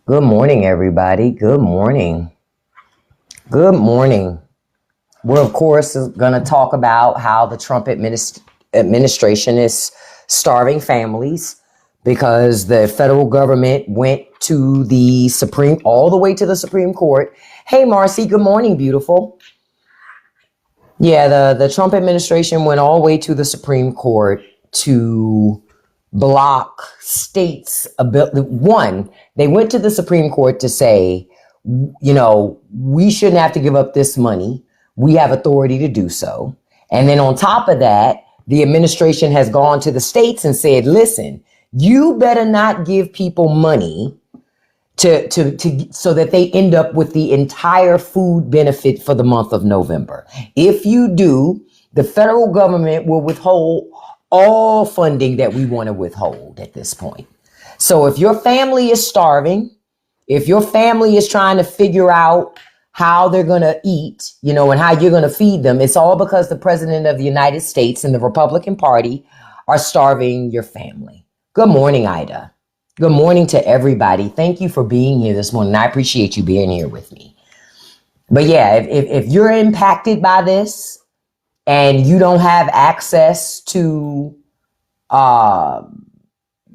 Good morning, everybody. Good morning. Good morning. We're, of course, going to talk about how the Trump administration is starving families because the federal government went to the all the way to the Supreme Court. Hey, Marcy, good morning, beautiful. Yeah, the Trump administration went all the way to the Supreme Court to block states' ability. One, they went to the Supreme Court to say, we shouldn't have to give up this money. We have authority to do so. And then on top of that, the administration has gone to the states and said, listen, you better not give people money to so that they end up with the entire food benefit for the month of November. If you do, the federal government will withhold all funding that we want to withhold at this point. So if your family is starving, if your family is trying to figure out how they're going to eat, and how you're going to feed them, it's all because the president of the United States and the Republican Party are starving your family. Good morning, Ida. Good morning to everybody. Thank you for being here this morning. I appreciate you being here with me. But yeah, if you're impacted by this and you don't have access to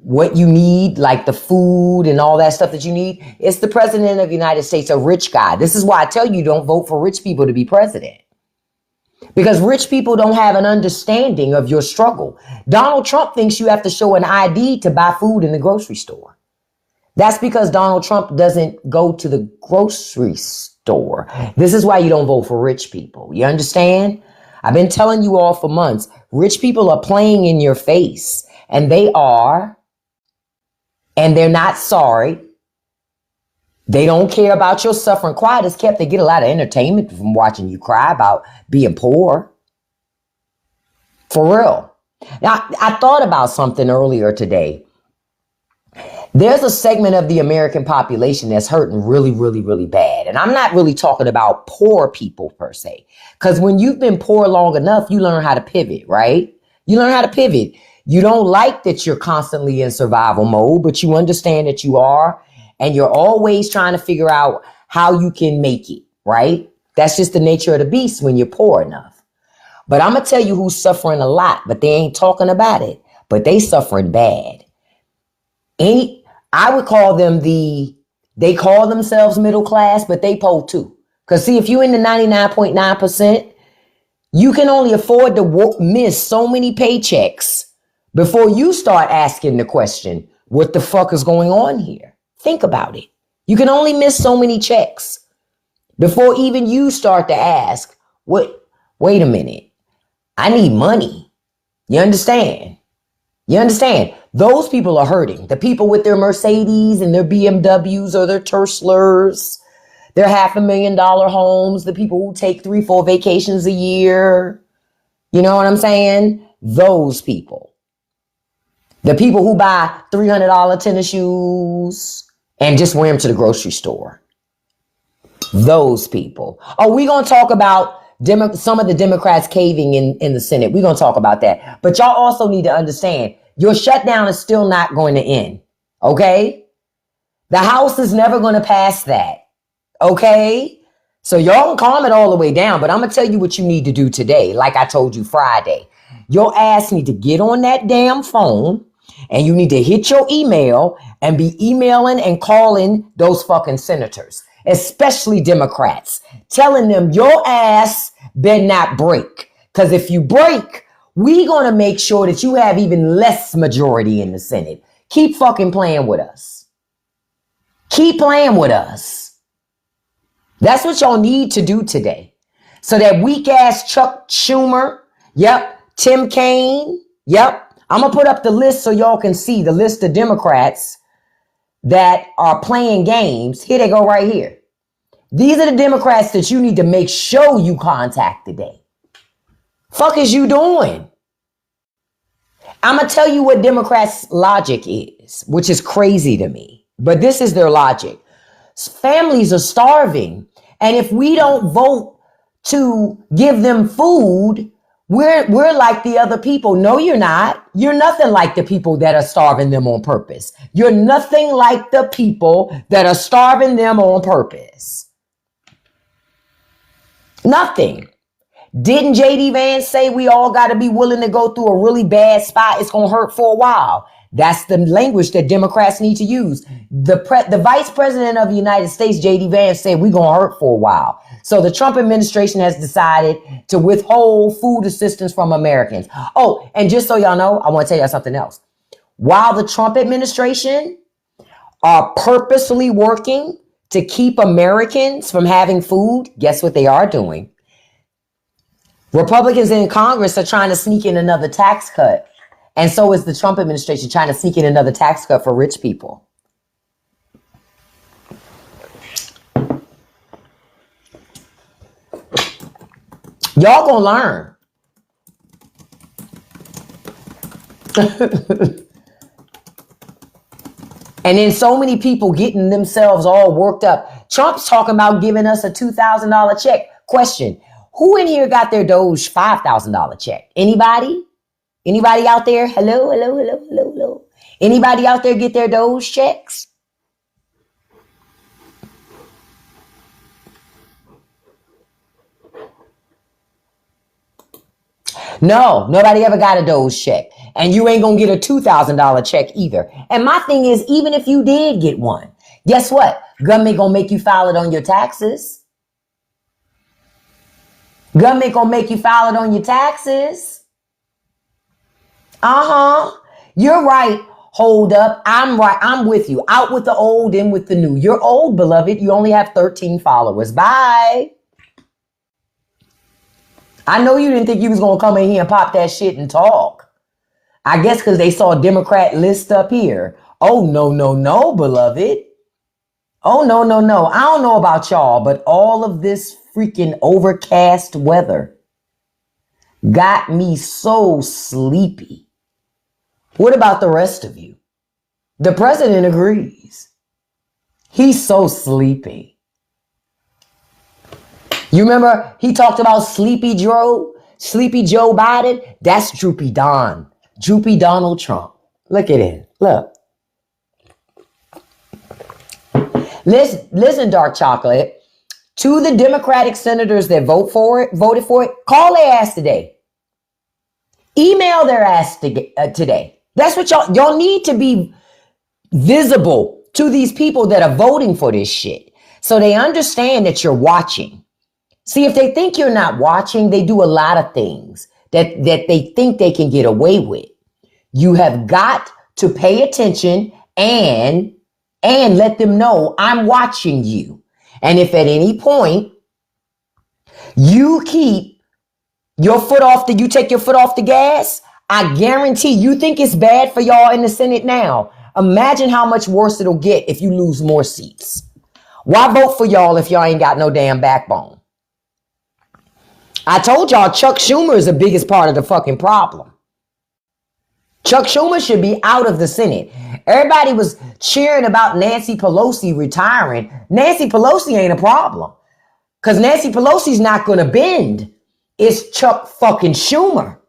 what you need, like the food and all that stuff that you need, it's the president of the United States, a rich guy. This is why I tell you don't vote for rich people to be president. Because rich people don't have an understanding of your struggle. Donald Trump thinks you have to show an ID to buy food in the grocery store. That's because Donald Trump doesn't go to the grocery store. This is why you don't vote for rich people. You understand? I've been telling you all for months, rich people are playing in your face, and they're not sorry. They don't care about your suffering. Quiet as kept. They get a lot of entertainment from watching you cry about being poor. For real. Now, I thought about something earlier today. There's a segment of the American population that's hurting really, really, really bad. And I'm not really talking about poor people per se. Because when you've been poor long enough, you learn how to pivot, right? You learn how to pivot. You don't like that you're constantly in survival mode, but you understand that you are. And you're always trying to figure out how you can make it, right? That's just the nature of the beast when you're poor enough. But I'm going to tell you who's suffering a lot, but they ain't talking about it. But they suffering bad. I would call them they call themselves middle class, but they poor too. Because see, if you're in the 99.9%, you can only afford to miss so many paychecks before you start asking the question, what the fuck is going on here? Think about it. You can only miss so many checks before even you start to ask, wait a minute. I need money. You understand? You understand? Those people are hurting. The people with their Mercedes and their BMWs or their Terslers, their $500,000 homes, the people who take 3-4 vacations a year. You know what I'm saying? Those people. The people who buy $300 tennis shoes and just wear them to the grocery store. Those people. Oh, we're going to talk about some of the Democrats caving in the Senate. We're going to talk about that. But y'all also need to understand, your shutdown is still not going to end. Okay? The House is never going to pass that. Okay? So y'all can calm it all the way down. But I'm going to tell you what you need to do today. Like I told you Friday. Your ass need to get on that damn phone. And you need to hit your email and be emailing and calling those fucking senators, especially Democrats, telling them your ass better not break. Because if you break, we going to make sure that you have even less majority in the Senate. Keep fucking playing with us. Keep playing with us. That's what y'all need to do today. So that weak ass Chuck Schumer, yep, Tim Kaine, yep. I'm going to put up the list so y'all can see the list of Democrats that are playing games. Here they go right here. These are the Democrats that you need to make sure you contact today. Fuck is you doing? I'm going to tell you what Democrats' logic is, which is crazy to me. But this is their logic. Families are starving. And if we don't vote to give them food, We're like the other people. No, you're not. You're nothing like the people that are starving them on purpose. You're nothing like the people that are starving them on purpose. Nothing. Didn't JD Vance say we all got to be willing to go through a really bad spot? It's going to hurt for a while. That's the language that Democrats need to use. The vice president of the United States, JD Vance, said we're going to hurt for a while. So the Trump administration has decided to withhold food assistance from Americans. Oh, and just so y'all know, I want to tell y'all something else. While the Trump administration are purposely working to keep Americans from having food, guess what they are doing? Republicans in Congress are trying to sneak in another tax cut. And so is the Trump administration trying to sneak in another tax cut for rich people. Y'all gonna learn. And then so many people getting themselves all worked up. Trump's talking about giving us a $2,000 check. Question. Who in here got their Doge $5,000 check? Anybody? Anybody out there? Hello, hello, hello, hello, hello. Anybody out there get their Doge checks? No, nobody ever got a Doge check. And you ain't gonna get a $2,000 check either. And my thing is, even if you did get one, guess what? Government gonna make you file it on your taxes. Government gonna make you file it on your taxes. You're right. Hold up. I'm right. I'm with you. Out with the old, in with the new. You're old, beloved. You only have 13 followers. Bye. I know you didn't think you was going to come in here and pop that shit and talk. I guess because they saw a Democrat list up here. Oh, no, no, no, beloved. Oh, no, no, no. I don't know about y'all, but all of this freaking overcast weather got me so sleepy. What about the rest of you? The president agrees. He's so sleepy. You remember he talked about Sleepy Joe Biden? That's Droopy Donald Trump. Look at it. Look. Listen, dark chocolate. To the Democratic senators that voted for it, call their ass today. Email their ass today. That's what y'all need to be visible to these people that are voting for this shit. So they understand that you're watching. See, if they think you're not watching, they do a lot of things that they think they can get away with. You have got to pay attention and let them know I'm watching you. And if at any point you take your foot off the gas, I guarantee you think it's bad for y'all in the Senate now. Imagine how much worse it'll get if you lose more seats. Why vote for y'all if y'all ain't got no damn backbone? I told y'all Chuck Schumer is the biggest part of the fucking problem. Chuck Schumer should be out of the Senate. Everybody was cheering about Nancy Pelosi retiring. Nancy Pelosi ain't a problem because Nancy Pelosi's not going to bend. It's Chuck fucking Schumer.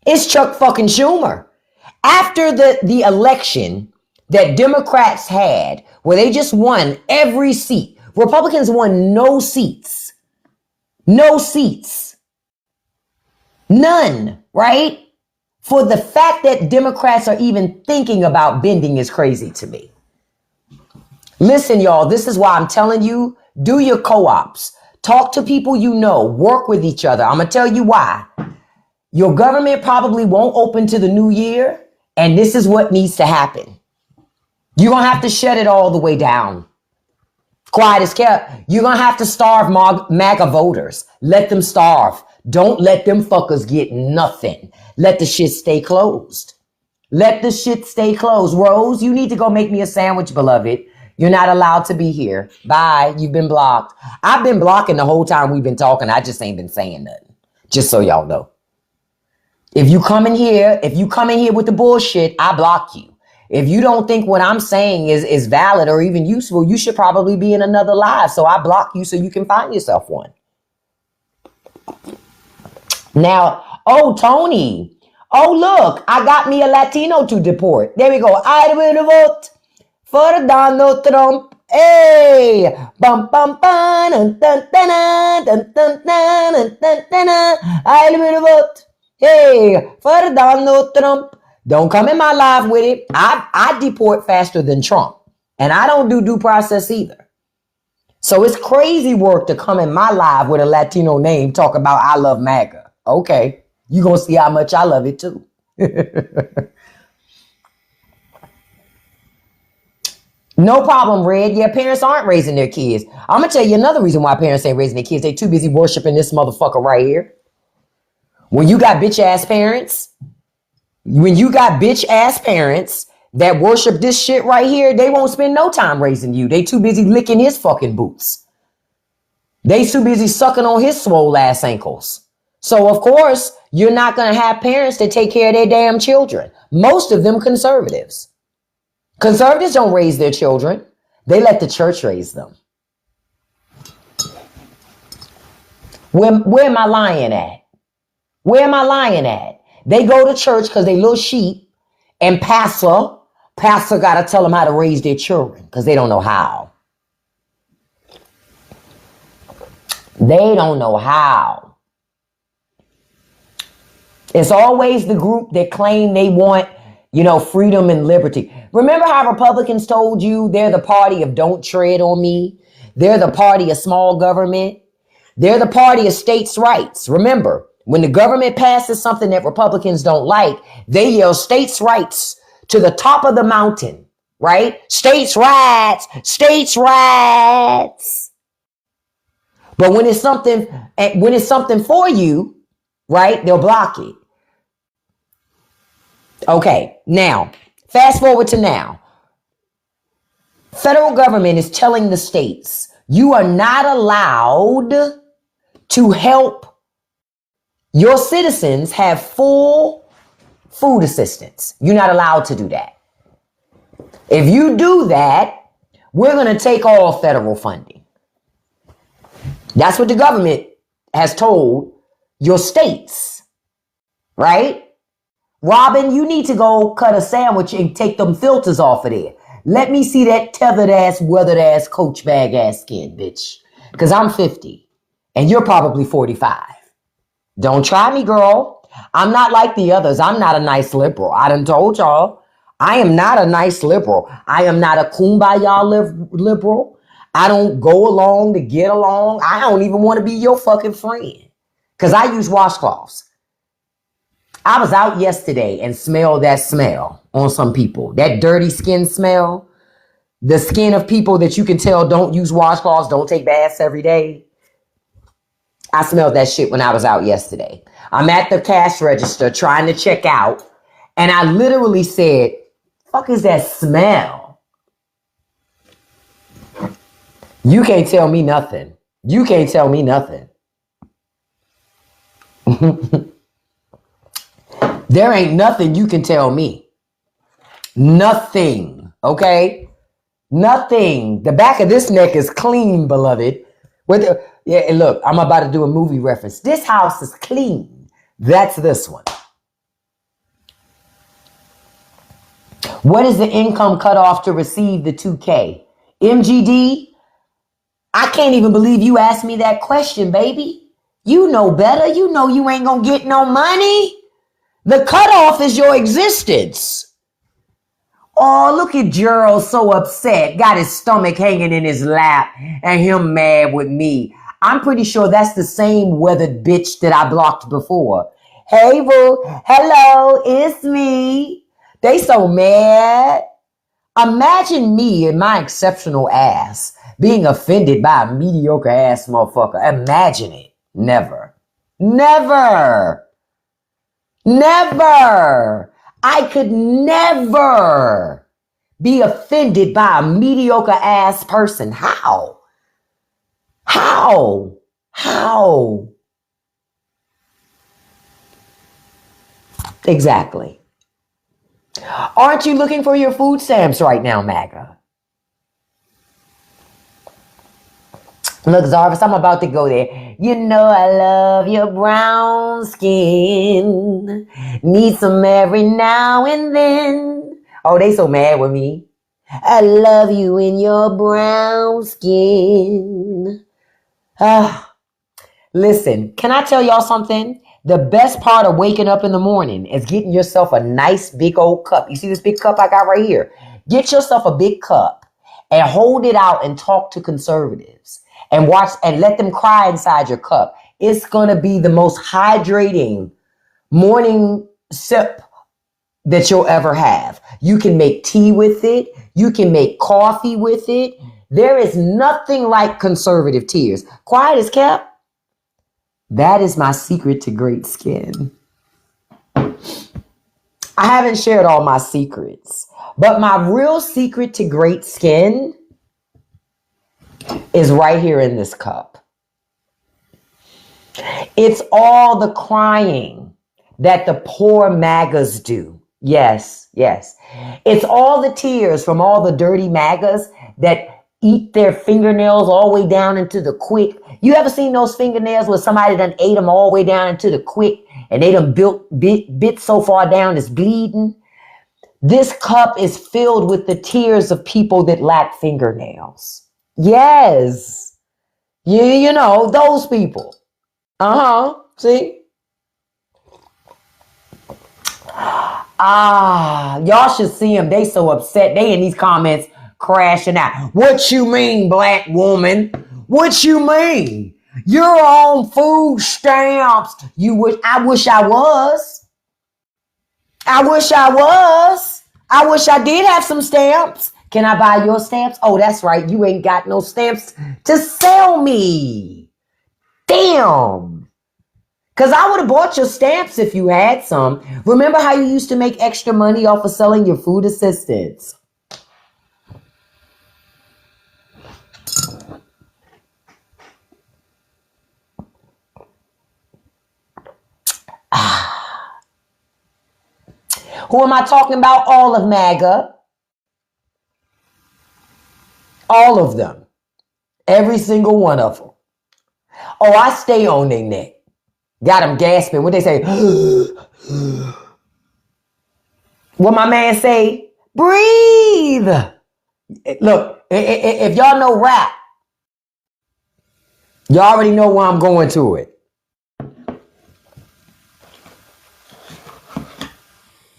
It's Chuck fucking Schumer. After the election that Democrats had, where they just won every seat, Republicans won no seats. No seats. None, right? For the fact that Democrats are even thinking about bending is crazy to me. Listen, y'all, this is why I'm telling you, do your co-ops. Talk to people you know. Work with each other. I'm going to tell you why. Your government probably won't open to the new year, and this is what needs to happen. You're going to have to shut it all the way down. Quiet as kept. You're going to have to starve MAGA voters. Let them starve. Don't let them fuckers get nothing. Let the shit stay closed. Let the shit stay closed. Rose, you need to go make me a sandwich, beloved. You're not allowed to be here. Bye. You've been blocked. I've been blocking the whole time we've been talking. I just ain't been saying nothing. Just so y'all know. If you come in here with the bullshit, I block you. If you don't think what I'm saying is valid or even useful, you should probably be in another live. So I block you so you can find yourself one. Now, oh, Tony. Oh, look, I got me a Latino to deport. There we go. I will vote for Donald Trump. Hey, bum bum bum, dun, dun, dun, dun, dun, dun, dun, dun, dun. I will vote. Hey, for Donald Trump. Don't come in my life with it. I deport faster than Trump, and I don't do due process either. So it's crazy work to come in my live with a Latino name, talk about I love MAGA. Okay, you gonna see how much I love it too. No problem, Red. Yeah, parents aren't raising their kids. I'm gonna tell you another reason why parents ain't raising their kids. They too busy worshiping this motherfucker right here. When you got bitch ass parents, that worship this shit right here, they won't spend no time raising you. They too busy licking his fucking boots. They too busy sucking on his swole ass ankles. So of course, you're not gonna have parents that take care of their damn children. Most of them conservatives. Conservatives don't raise their children. They let the church raise them. Where am I lying at? Where am I lying at? They go to church because they little sheep, and pastor got to tell them how to raise their children because they don't know how. They don't know how. It's always the group that claim they want, freedom and liberty. Remember how Republicans told you they're the party of don't tread on me? They're the party of small government. They're the party of states' rights. Remember, when the government passes something that Republicans don't like, they yell states' rights to the top of the mountain, right? States' rights, states' rights. But when it's something for you, right, they'll block it. Okay, now, fast forward to now. Federal government is telling the states, you are not allowed to help your citizens have full food assistance. You're not allowed to do that. If you do that, we're going to take all federal funding. That's what the government has told your states, right? Robin, you need to go cut a sandwich and take them filters off of there. Let me see that tethered ass, weathered ass, coach bag ass skin, bitch. Because I'm 50 and you're probably 45. Don't try me, girl. I'm not like the others. I'm not a nice liberal. I done told y'all. I am not a nice liberal. I am not a kumbaya liberal. I don't go along to get along. I don't even want to be your fucking friend. Because I use washcloths. I was out yesterday and smelled that smell on some people. That dirty skin smell. The skin of people that you can tell don't use washcloths, don't take baths every day. I smelled that shit when I was out yesterday. I'm at the cash register trying to check out. And I literally said, fuck is that smell? You can't tell me nothing. You can't tell me nothing. There ain't nothing you can tell me. Nothing. Okay? Nothing. The back of this neck is clean, beloved. And look, I'm about to do a movie reference. This house is clean. That's this one. What is the income cutoff to receive the 2K? MGD? I can't even believe you asked me that question, baby. You know better. You know you ain't gonna get no money. The cutoff is your existence. Oh, look at Gerald so upset. Got his stomach hanging in his lap and him mad with me. I'm pretty sure that's the same weathered bitch that I blocked before. Hey, boo. Hello, it's me. They so mad. Imagine me and my exceptional ass being offended by a mediocre ass motherfucker. Imagine it. Never. Never. Never. I could never be offended by a mediocre ass person. How? How? How? Exactly. Aren't you looking for your food stamps right now, MAGA? Look, Zarvis, I'm about to go there. You know I love your brown skin. Need some every now and then. Oh, they so mad with me. I love you in your brown skin. Ah, listen, can I tell y'all something? The best part of waking up in the morning is getting yourself a nice big old cup. You see this big cup I got right here? Get yourself a big cup and hold it out and talk to conservatives and watch and let them cry inside your cup. It's going to be the most hydrating morning sip that you'll ever have. You can make tea with it. You can make coffee with it. There is nothing like conservative tears. Quiet as kept. That is my secret to great skin. I haven't shared all my secrets, but my real secret to great skin is right here in this cup. It's all the crying that the poor MAGAs do. Yes, yes. It's all the tears from all the dirty MAGAs that eat their fingernails all the way down into the quick. You ever seen those fingernails where somebody done ate them all the way down into the quick and they done bit so far down it's bleeding? This cup is filled with the tears of people that lack fingernails. Yes. You know, those people. See? Y'all should see them. They so upset. They in these comments crashing out. What you mean, black woman? What you mean? You're on food stamps. I wish I was. I wish I was. I wish I did have some stamps. Can I buy your stamps? Oh, that's right. You ain't got no stamps to sell me. Damn. Because I would have bought your stamps if you had some. Remember how you used to make extra money off of selling your food assistance? Who am I talking about? All of MAGA. All of them. Every single one of them. Oh, I stay on their neck. Got them gasping. What they say? What my man say? Breathe. Look, if y'all know rap, y'all already know where I'm going to it.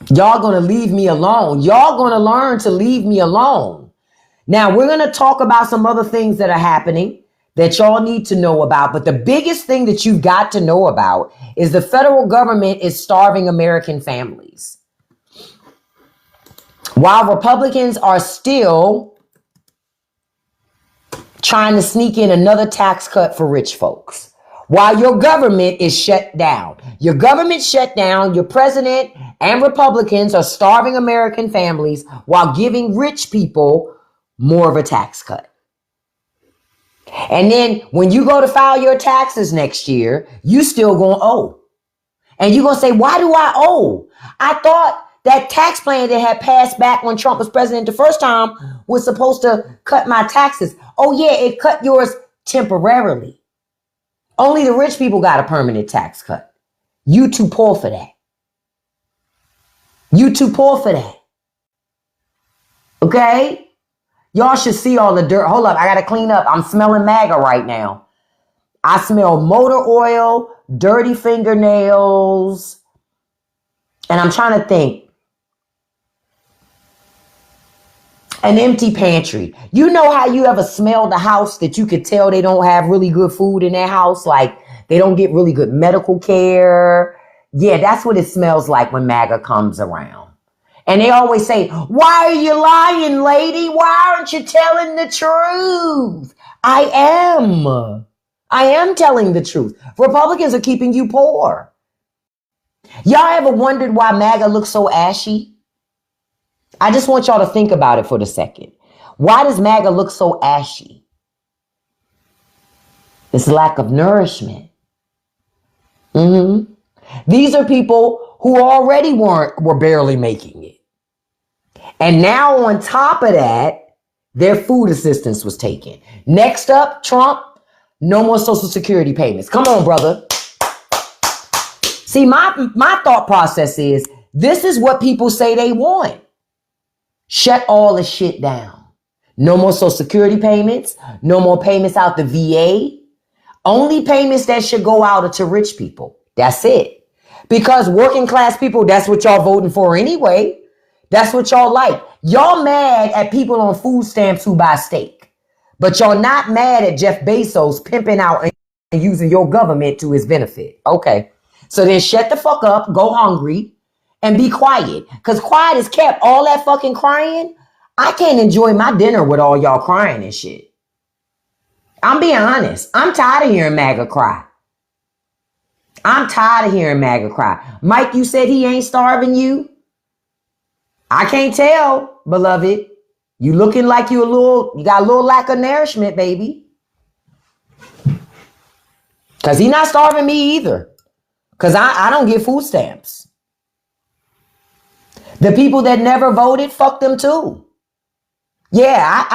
Y'all gonna leave me alone. Y'all gonna learn to leave me alone. Now, we're gonna talk about some other things that are happening that y'all need to know about. But the biggest thing that you've got to know about is the federal government is starving American families. While Republicans are still trying to sneak in another tax cut for rich folks. While your government is shut down. Your government shut down, your president and Republicans are starving American families while giving rich people more of a tax cut. And then when you go to file your taxes next year, you still gonna owe. And you're gonna say, why do I owe? I thought that tax plan that had passed back when Trump was president the first time was supposed to cut my taxes. Oh yeah, it cut yours temporarily. Only the rich people got a permanent tax cut. You too poor for that. You too poor for that. Okay? Y'all should see all the dirt. Hold up, I gotta clean up. I'm smelling MAGA right now. I smell motor oil, dirty fingernails, and I'm trying to think. An empty pantry. You know how you ever smelled a house that you could tell they don't have really good food in their house? Like they don't get really good medical care. Yeah, that's what it smells like when MAGA comes around. And they always say, why are you lying, lady? Why aren't you telling the truth? I am telling the truth. Republicans are keeping you poor. Y'all ever wondered why MAGA looks so ashy? I just want y'all to think about it for a second. Why does MAGA look so ashy? It's lack of nourishment. These are people who already were barely making it. And now on top of that, their food assistance was taken. Next up, Trump No more Social Security payments. Come on, brother. See, my thought process is, this is what people say they want. Shut all the shit down. No more Social Security payments. No more payments out the VA. Only payments that should go out are to rich people. That's it. Because working class people, that's what y'all voting for anyway. That's what y'all like. Y'all mad at people on food stamps who buy steak. But y'all not mad at Jeff Bezos pimping out and using your government to his benefit. Okay. So then shut the fuck up, go hungry, and be quiet. Because quiet is kept. All that fucking crying, I can't enjoy my dinner with all y'all crying and shit. I'm being honest. I'm tired of hearing MAGA cry. I'm tired of hearing MAGA cry. Mike, you said he ain't starving you? I can't tell, beloved. You looking like you got a little lack of nourishment, baby. Because he not starving me either. Because I don't get food stamps. The people that never voted, fuck them too. Yeah,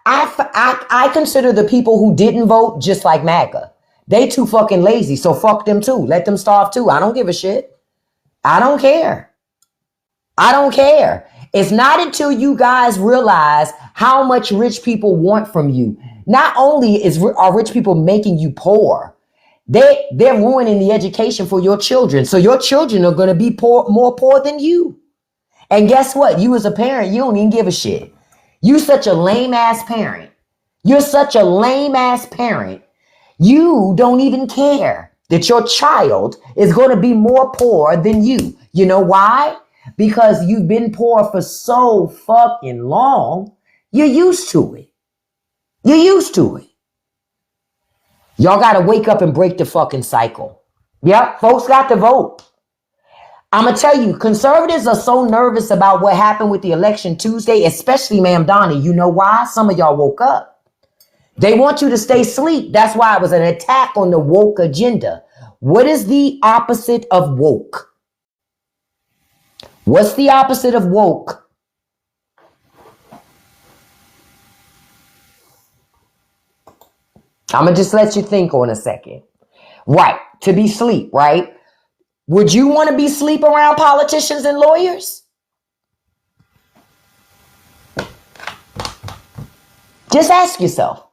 I consider the people who didn't vote just like MAGA. They too fucking lazy, so fuck them too. Let them starve too. I don't give a shit. I don't care. I don't care. It's not until you guys realize how much rich people want from you. Not only are rich people making you poor, they're ruining the education for your children. So your children are going to be more poor than you. And guess what? You as a parent, you don't even give a shit. You such a lame ass parent. You're such a lame ass parent. You don't even care that your child is going to be more poor than you. You know why? Because you've been poor for so fucking long. You're used to it. You're used to it. Y'all got to wake up and break the fucking cycle. Yep, folks got to vote. I'm going to tell you, conservatives are so nervous about what happened with the election Tuesday, especially Ma'am Donnie. You know why? Some of y'all woke up. They want you to stay asleep. That's why it was an attack on the woke agenda. What is the opposite of woke? What's the opposite of woke? I'm going to just let you think on a second. Right. To be sleep, right? Would you want to be sleep around politicians and lawyers? Just ask yourself.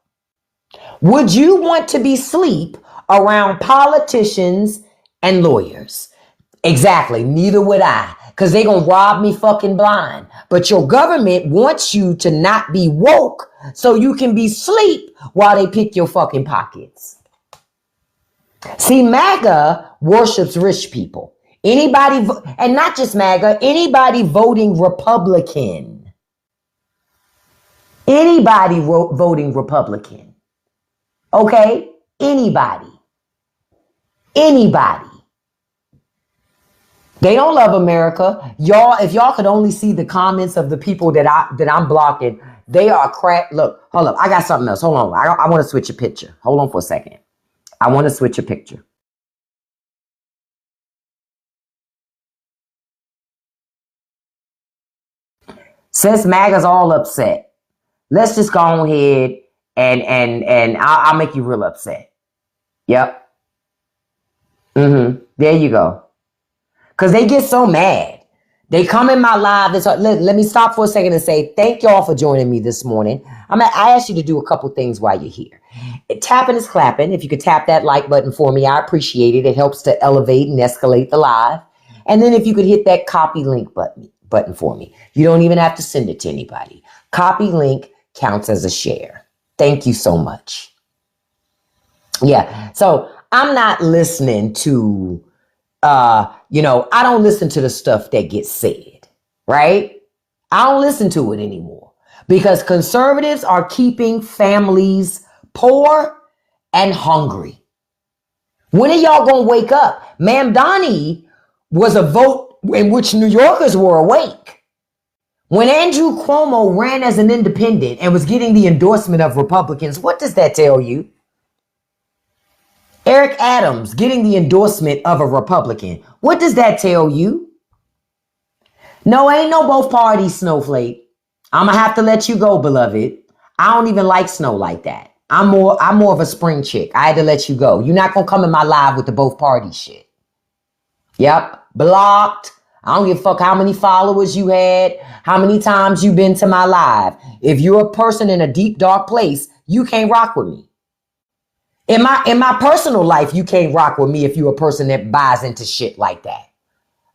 Would you want to be sleep around politicians and lawyers? Exactly. Neither would I. Because they're going to rob me fucking blind. But your government wants you to not be woke so you can be sleep while they pick your fucking pockets. See, MAGA worships rich people. Anybody, and not just MAGA, anybody voting Republican. Anybody voting Republican. Okay? Anybody. Anybody. They don't love America. Y'all, if y'all could only see the comments of the people that I'm blocking, they are crap. Look, hold up. I got something else. Hold on. I want to switch a picture. Hold on for a second. I want to switch a picture. Since MAGA's all upset, let's just go ahead and I'll make you real upset. Yep. There you go. Because they get so mad. They come in my live. Let me stop for a second and say thank y'all for joining me this morning. I asked you to do a couple things while you're here. Tapping is clapping. If you could tap that like button for me, I appreciate it. It helps to elevate and escalate the live. And then if you could hit that copy link button for me. You don't even have to send it to anybody. Copy link counts as a share. Thank you so much. Yeah. So I'm not listening to I don't listen to the stuff that gets said, right? I don't listen to it anymore because conservatives are keeping families poor and hungry. When are y'all going to wake up? Ma'am Donnie was a vote in which New Yorkers were awake. When Andrew Cuomo ran as an independent and was getting the endorsement of Republicans, what does that tell you? Eric Adams getting the endorsement of a Republican. What does that tell you? No, ain't no both parties, snowflake. I'm going to have to let you go, beloved. I don't even like snow like that. I'm more of a spring chick. I had to let you go. You're not gonna come in my live with the both parties shit. Yep. Blocked. I don't give a fuck how many followers you had, how many times you been to my live. If you're a person in a deep, dark place, you can't rock with me. In my personal life, you can't rock with me if you're a person that buys into shit like that.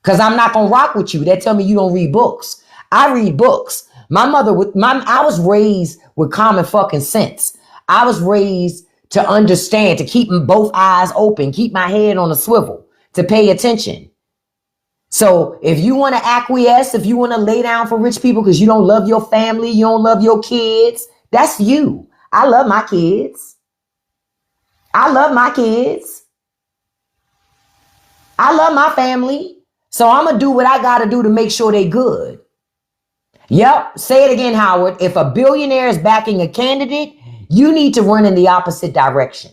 Cause I'm not gonna rock with you. That tell me you don't read books. I read books. I was raised with common fucking sense. I was raised to understand, to keep both eyes open, keep my head on a swivel, to pay attention. So if you want to acquiesce, if you want to lay down for rich people because you don't love your family, you don't love your kids, that's you. I love my kids. I love my kids. I love my family. So I'm going to do what I got to do to make sure they good. Yep. Say it again, Howard. If a billionaire is backing a candidate, you need to run in the opposite direction.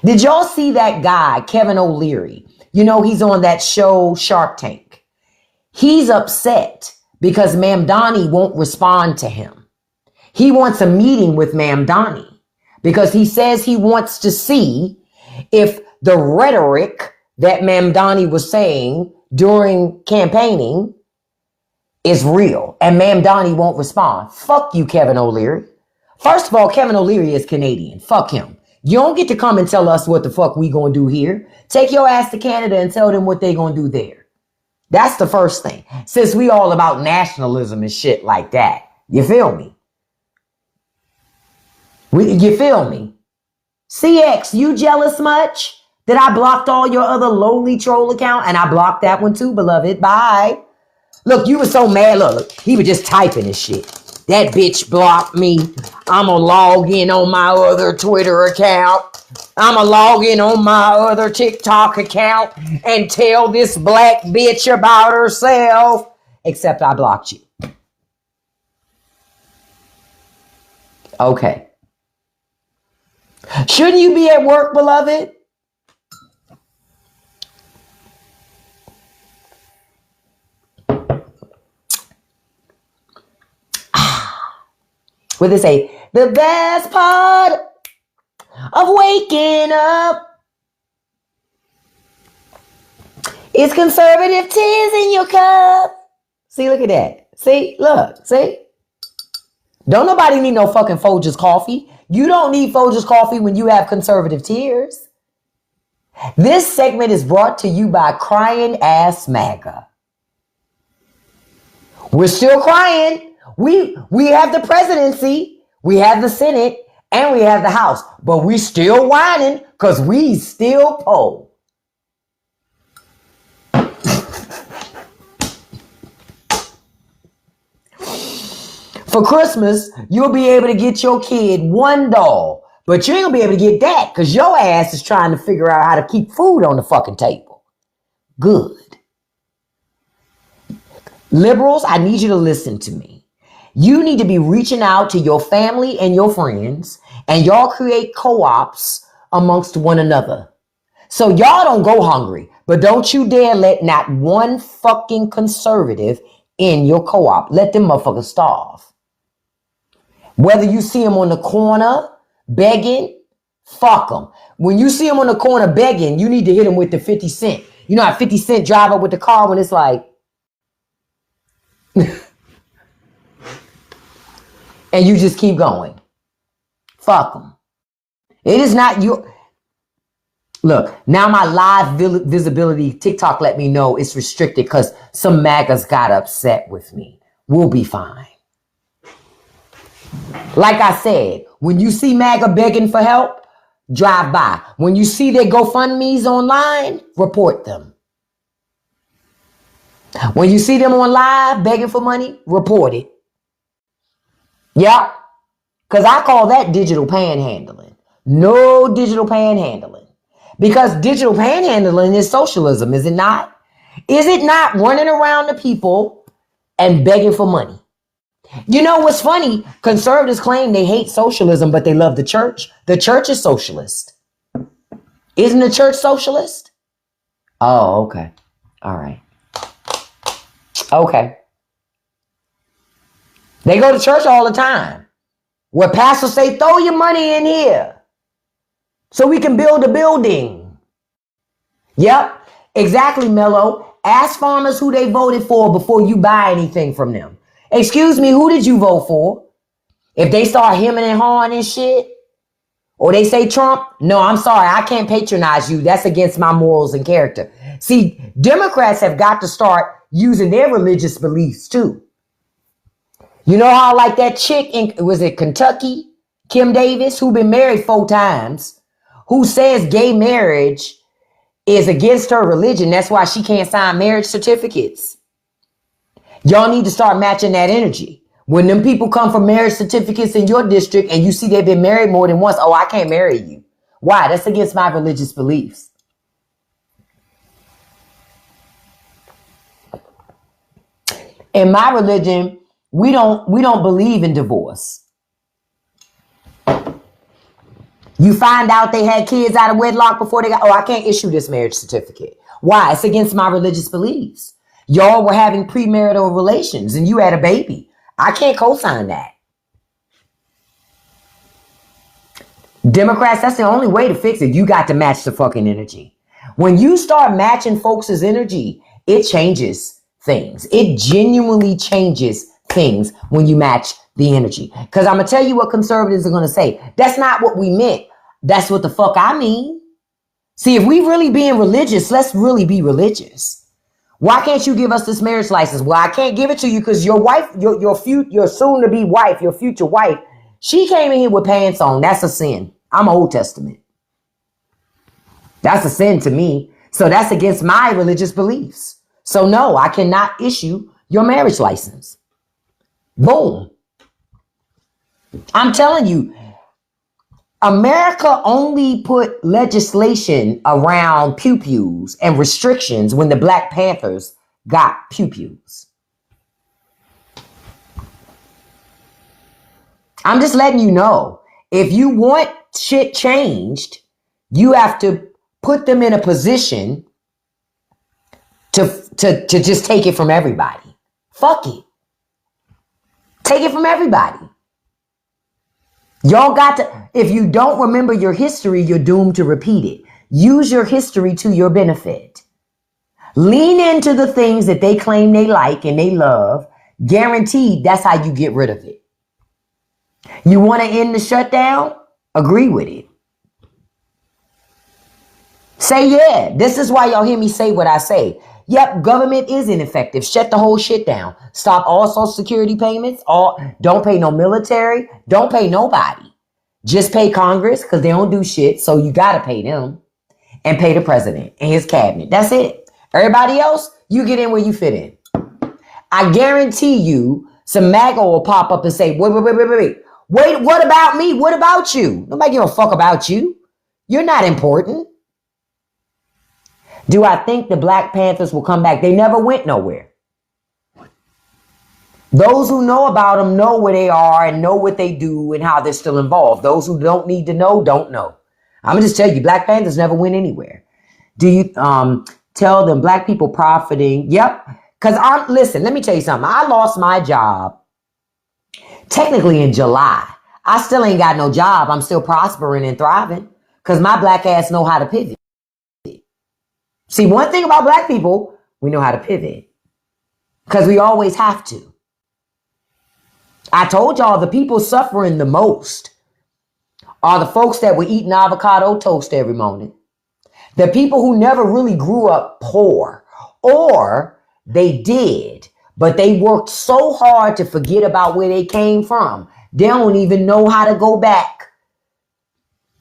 Did y'all see that guy, Kevin O'Leary? You know, he's on that show Shark Tank. He's upset because Ma'am Donnie won't respond to him. He wants a meeting with Ma'am Donnie because he says he wants to see if the rhetoric that Ma'am Donnie was saying during campaigning is real. And Ma'am Donnie won't respond. Fuck you, Kevin O'Leary. First of all, Kevin O'Leary is Canadian. Fuck him. You don't get to come and tell us what the fuck we gonna do here. Take your ass to Canada and tell them what they gonna do there. That's the first thing. Since we all about nationalism and shit like that. You feel me? You feel me? CX, you jealous much that I blocked all your other lowly troll account? And I blocked that one too, beloved. Bye. Look, you were so mad. Look, he was just typing his shit. That bitch blocked me. I'ma log in on my other Twitter account. I'ma log in on my other TikTok account and tell this black bitch about herself. Except I blocked you. Okay. Shouldn't you be at work, beloved? What they say? The best part of waking up is conservative tears in your cup. See, look at that. See, look, see? Don't nobody need no fucking Folgers coffee. You don't need Folgers coffee when you have conservative tears. This segment is brought to you by Crying Ass MAGA. We're still crying. We have the presidency, we have the Senate, and we have the House. But we still whining because we still poor. For Christmas, you'll be able to get your kid one doll. But you ain't gonna be able to get that because your ass is trying to figure out how to keep food on the fucking table. Good. Liberals, I need you to listen to me. You need to be reaching out to your family and your friends, and y'all create co-ops amongst one another. So y'all don't go hungry, but don't you dare let not one fucking conservative in your co-op. Let them motherfuckers starve. Whether you see them on the corner begging, fuck them. When you see them on the corner begging, you need to hit them with the 50 cent. You know how 50 Cent drive up with the car when it's like, and you just keep going. Fuck them. It is not you. Look, now my live visibility, TikTok let me know it's restricted because some MAGAs got upset with me. We'll be fine. Like I said, when you see MAGA begging for help, drive by. When you see their GoFundMe's online, report them. When you see them on live begging for money, report it. Yep. Because I call that digital panhandling. No digital panhandling. Because digital panhandling is socialism, is it not? Is it not running around the people and begging for money? You know what's funny? Conservatives claim they hate socialism, but they love the church. The church is socialist. Isn't the church socialist? Oh, okay. All right. Okay. They go to church all the time. Where pastors say, throw your money in here so we can build a building. Yep, exactly, Mello. Ask farmers who they voted for before you buy anything from them. Excuse me, who did you vote for? If they start hemming and hawing and shit, or they say Trump, no, I'm sorry, I can't patronize you. That's against my morals and character. See, Democrats have got to start using their religious beliefs too. You know how like that chick in, was it Kentucky, Kim Davis, who been married 4 times, who says gay marriage is against her religion. That's why she can't sign marriage certificates. Y'all need to start matching that energy. When them people come for marriage certificates in your district and you see they've been married more than once, oh, I can't marry you. Why? That's against my religious beliefs. In my religion, we don't believe in divorce. You find out they had kids out of wedlock before they got, oh, I can't issue this marriage certificate. Why? It's against my religious beliefs. Y'all were having premarital relations and you had a baby. I can't co-sign that. Democrats, that's the only way to fix it. You got to match the fucking energy. When you start matching folks' energy, it changes things. It genuinely changes things when you match the energy. Because I'm going to tell you what conservatives are going to say. That's not what we meant. That's what the fuck I mean. See, if we really being religious, let's really be religious. Why can't you give us this marriage license? Well, I can't give it to you because your wife, your soon-to-be wife, your future wife, she came in here with pants on. That's a sin. I'm Old Testament. That's a sin to me. So that's against my religious beliefs. So no, I cannot issue your marriage license. Boom. I'm telling you, America only put legislation around pew-pews and restrictions when the Black Panthers got pew-pews. I'm just letting you know, if you want shit changed, you have to put them in a position to just take it from everybody. Fuck it. Take it from everybody. Y'all got to, if you don't remember your history, you're doomed to repeat it. Use your history to your benefit. Lean into the things that they claim they like and they love. Guaranteed, that's how you get rid of it. You want to end the shutdown? Agree with it. Say, yeah, this is why y'all hear me say what I say. Yep, government is ineffective. Shut the whole shit down. Stop all Social Security payments. Don't pay no military. Don't pay nobody. Just pay Congress because they don't do shit. So you got to pay them and pay the president and his cabinet. That's it. Everybody else, you get in where you fit in. I guarantee you some MAGA will pop up and say, wait, what about me? What about you? Nobody give a fuck about you. You're not important. Do I think the Black Panthers will come back? They never went nowhere. Those who know about them know where they are and know what they do and how they're still involved. Those who don't need to know, don't know. I'm going to just tell you, Black Panthers never went anywhere. Do you tell them Black people profiting? Yep. Because listen, let me tell you something. I lost my job technically in July. I still ain't got no job. I'm still prospering and thriving because my Black ass know how to pivot. See, one thing about Black people, we know how to pivot because we always have to. I told y'all the people suffering the most are the folks that were eating avocado toast every morning. The people who never really grew up poor, or they did, but they worked so hard to forget about where they came from. They don't even know how to go back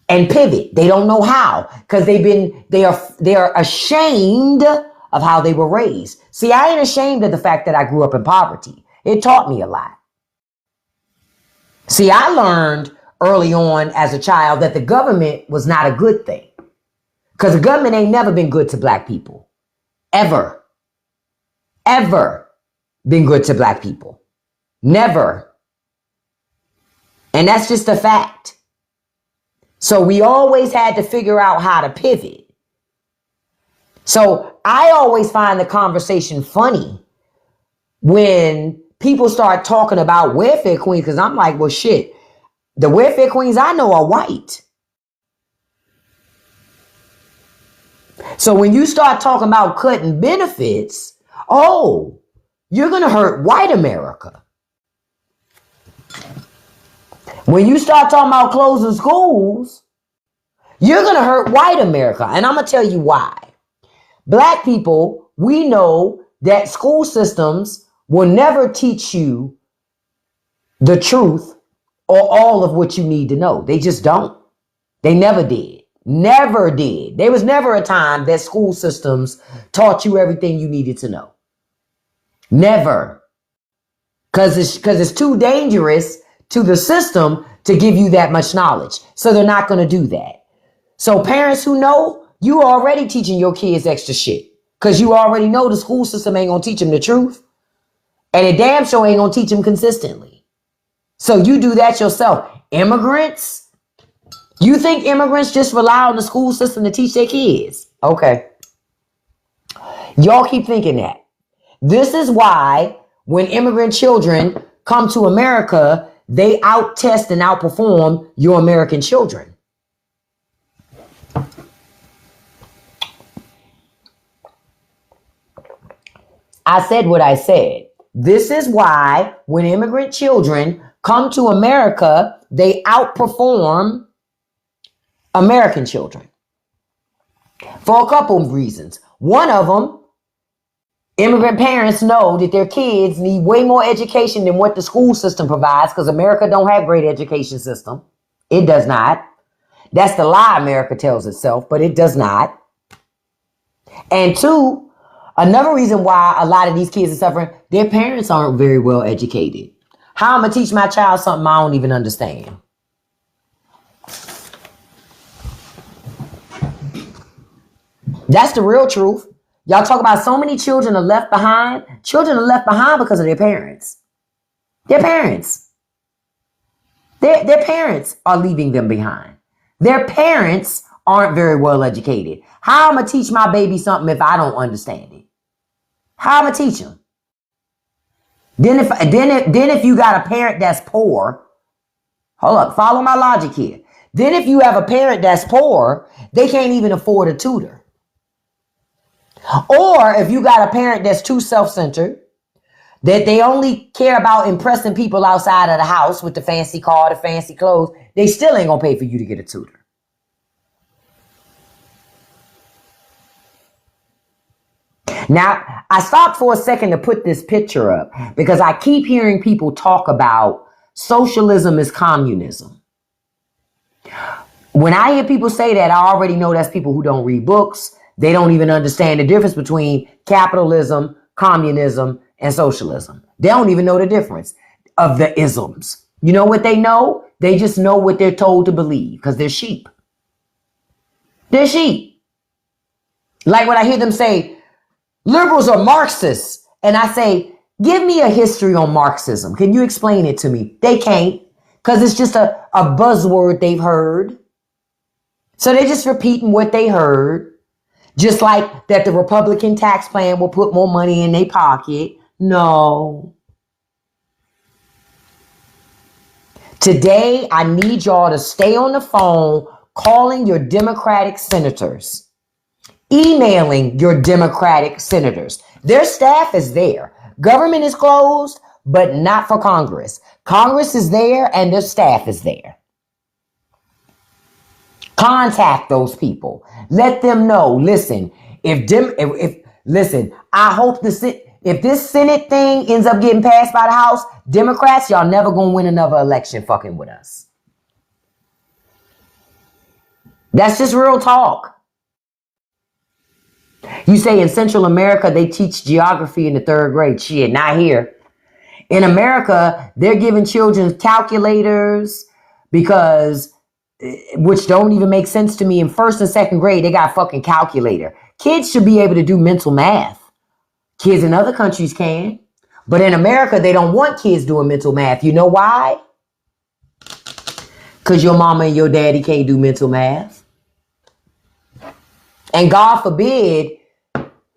and pivot. They don't know how because they are ashamed of how they were raised. See, I ain't ashamed of the fact that I grew up in poverty. It taught me a lot. See, I learned early on as a child that the government was not a good thing because the government ain't never been good to Black people. Ever been good to Black people. Never. And that's just a fact. So we always had to figure out how to pivot. So I always find the conversation funny when people start talking about welfare queens, because I'm like, well, shit, The welfare queens I know are white. So when you start talking about cutting benefits, oh, you're going to hurt white America. When you start talking about closing schools, you're going to hurt white America. And I'm going to tell you why. Black people, we know that school systems will never teach you the truth or all of what you need to know. They just don't. They never did. Never did. There was never a time that school systems taught you everything you needed to know. Never. Because it's too dangerous to the system to give you that much knowledge. So they're not going to do that. So parents who know, you already teaching your kids extra shit. Because you already know the school system ain't going to teach them the truth. And it damn sure ain't going to teach them consistently. So you do that yourself. Immigrants? You think immigrants just rely on the school system to teach their kids? Okay. Y'all keep thinking that. This is why when immigrant children come to America, they out-test and outperform your American children. I said what I said. This is why when immigrant children come to America, they outperform American children for a couple of reasons. One of them, immigrant parents know that their kids need way more education than what the school system provides, because America don't have great education system. It does not. That's the lie America tells itself, but it does not. And two, another reason why a lot of these kids are suffering, their parents aren't very well educated. How am I teach my child something I don't even understand? That's the real truth. Y'all talk about so many children are left behind. Children are left behind because of their parents. Their parents. Their parents are leaving them behind. Their parents aren't very well educated. How am I teach my baby something if I don't understand it? How am I teach them? Then if you got a parent that's poor, hold up, follow my logic here. Then if you have a parent that's poor, they can't even afford a tutor. Or if you got a parent that's too self-centered, that they only care about impressing people outside of the house with the fancy car, the fancy clothes, they still ain't gonna pay for you to get a tutor. Now, I stopped for a second to put this picture up because I keep hearing people talk about socialism is communism. When I hear people say that, I already know that's people who don't read books. They don't even understand the difference between capitalism, communism, and socialism. They don't even know the difference of the isms. You know what they know? They just know what they're told to believe because they're sheep. They're sheep. Like when I hear them say, liberals are Marxists, and I say, give me a history on Marxism. Can you explain it to me? They can't, because it's just a buzzword they've heard. So they're just repeating what they heard. Just like that the Republican tax plan will put more money in their pocket. No. Today, I need y'all to stay on the phone calling your Democratic senators, emailing your Democratic senators. Their staff is there. Government is closed, but not for Congress. Congress is there and their staff is there. Contact those people. Let them know. Listen, I hope if this Senate thing ends up getting passed by the House, Democrats, y'all never gonna win another election fucking with us. That's just real talk. You say in Central America, they teach geography in the 3rd grade. Shit, not here. In America, they're giving children calculators because, which don't even make sense to me. In 1st and 2nd grade, they got a fucking calculator. Kids should be able to do mental math. Kids in other countries can. But in America, they don't want kids doing mental math. You know why? Because your mama and your daddy can't do mental math. And God forbid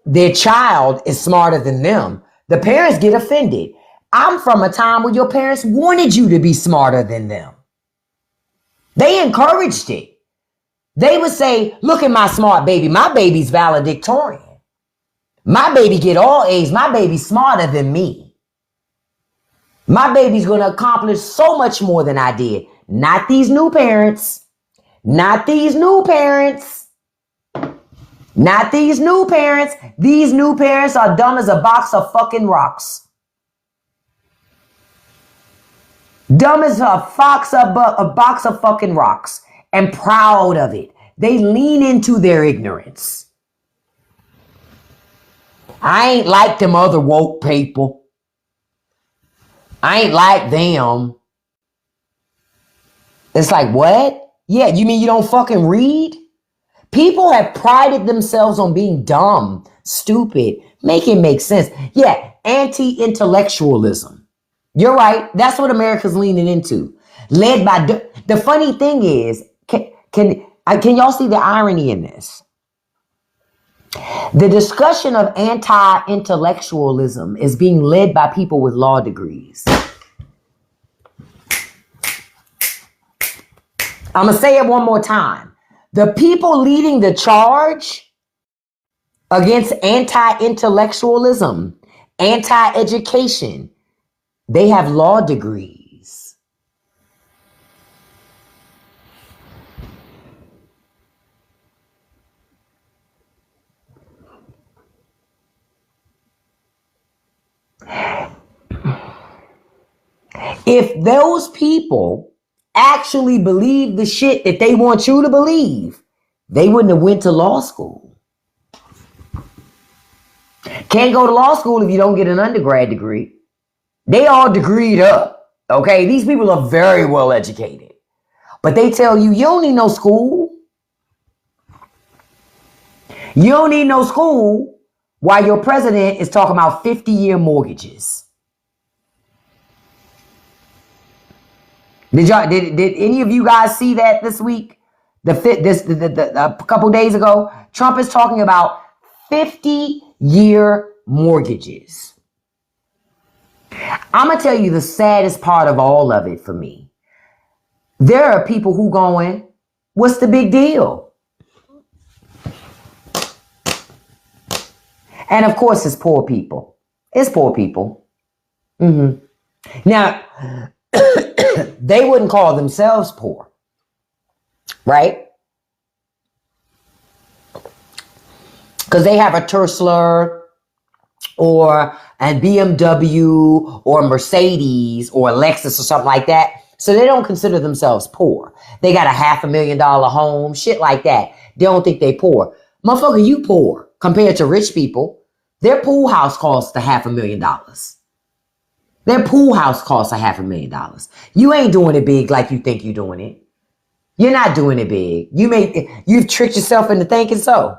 their child is smarter than them. The parents get offended. I'm from a time where your parents wanted you to be smarter than them. They encouraged it. They would say, look at my smart baby. My baby's valedictorian. My baby get all A's. My baby's smarter than me. My baby's going to accomplish so much more than I did. Not these new parents. Not these new parents. Not these new parents. These new parents are dumb as a box of fucking rocks. Dumb as a box of fucking rocks. And proud of it. They lean into their ignorance. I ain't like them other woke people. I ain't like them. It's like, what? Yeah, you mean you don't fucking read? People have prided themselves on being dumb, stupid. Make it make sense. Yeah, anti-intellectualism. You're right. That's what America's leaning into. Led by... The funny thing is, can y'all see the irony in this? The discussion of anti-intellectualism is being led by people with law degrees. I'm going to say it one more time. The people leading the charge against anti-intellectualism, anti-education, they have law degrees. If those people actually believe the shit that they want you to believe, they wouldn't have went to law school. Can't go to law school if you don't get an undergrad degree. They all degreed up, okay? These people are very well educated. But they tell you, you don't need no school. You don't need no school while your president is talking about 50-year mortgages. Did any of you guys see that this week? A couple days ago, Trump is talking about 50-year mortgages. I'm going to tell you the saddest part of all of it for me. There are people who going, what's the big deal? And of course, it's poor people. It's poor people. Now, they wouldn't call themselves poor, right? Because they have a Tesla or a BMW or a Mercedes or a Lexus or something like that. So they don't consider themselves poor. They got a $500,000 home, shit like that. They don't think they poor. Motherfucker, you poor compared to rich people. Their pool house costs $500,000. Their pool house costs $500,000. You ain't doing it big like you think you're doing it. You're not doing it big. You've tricked yourself into thinking so.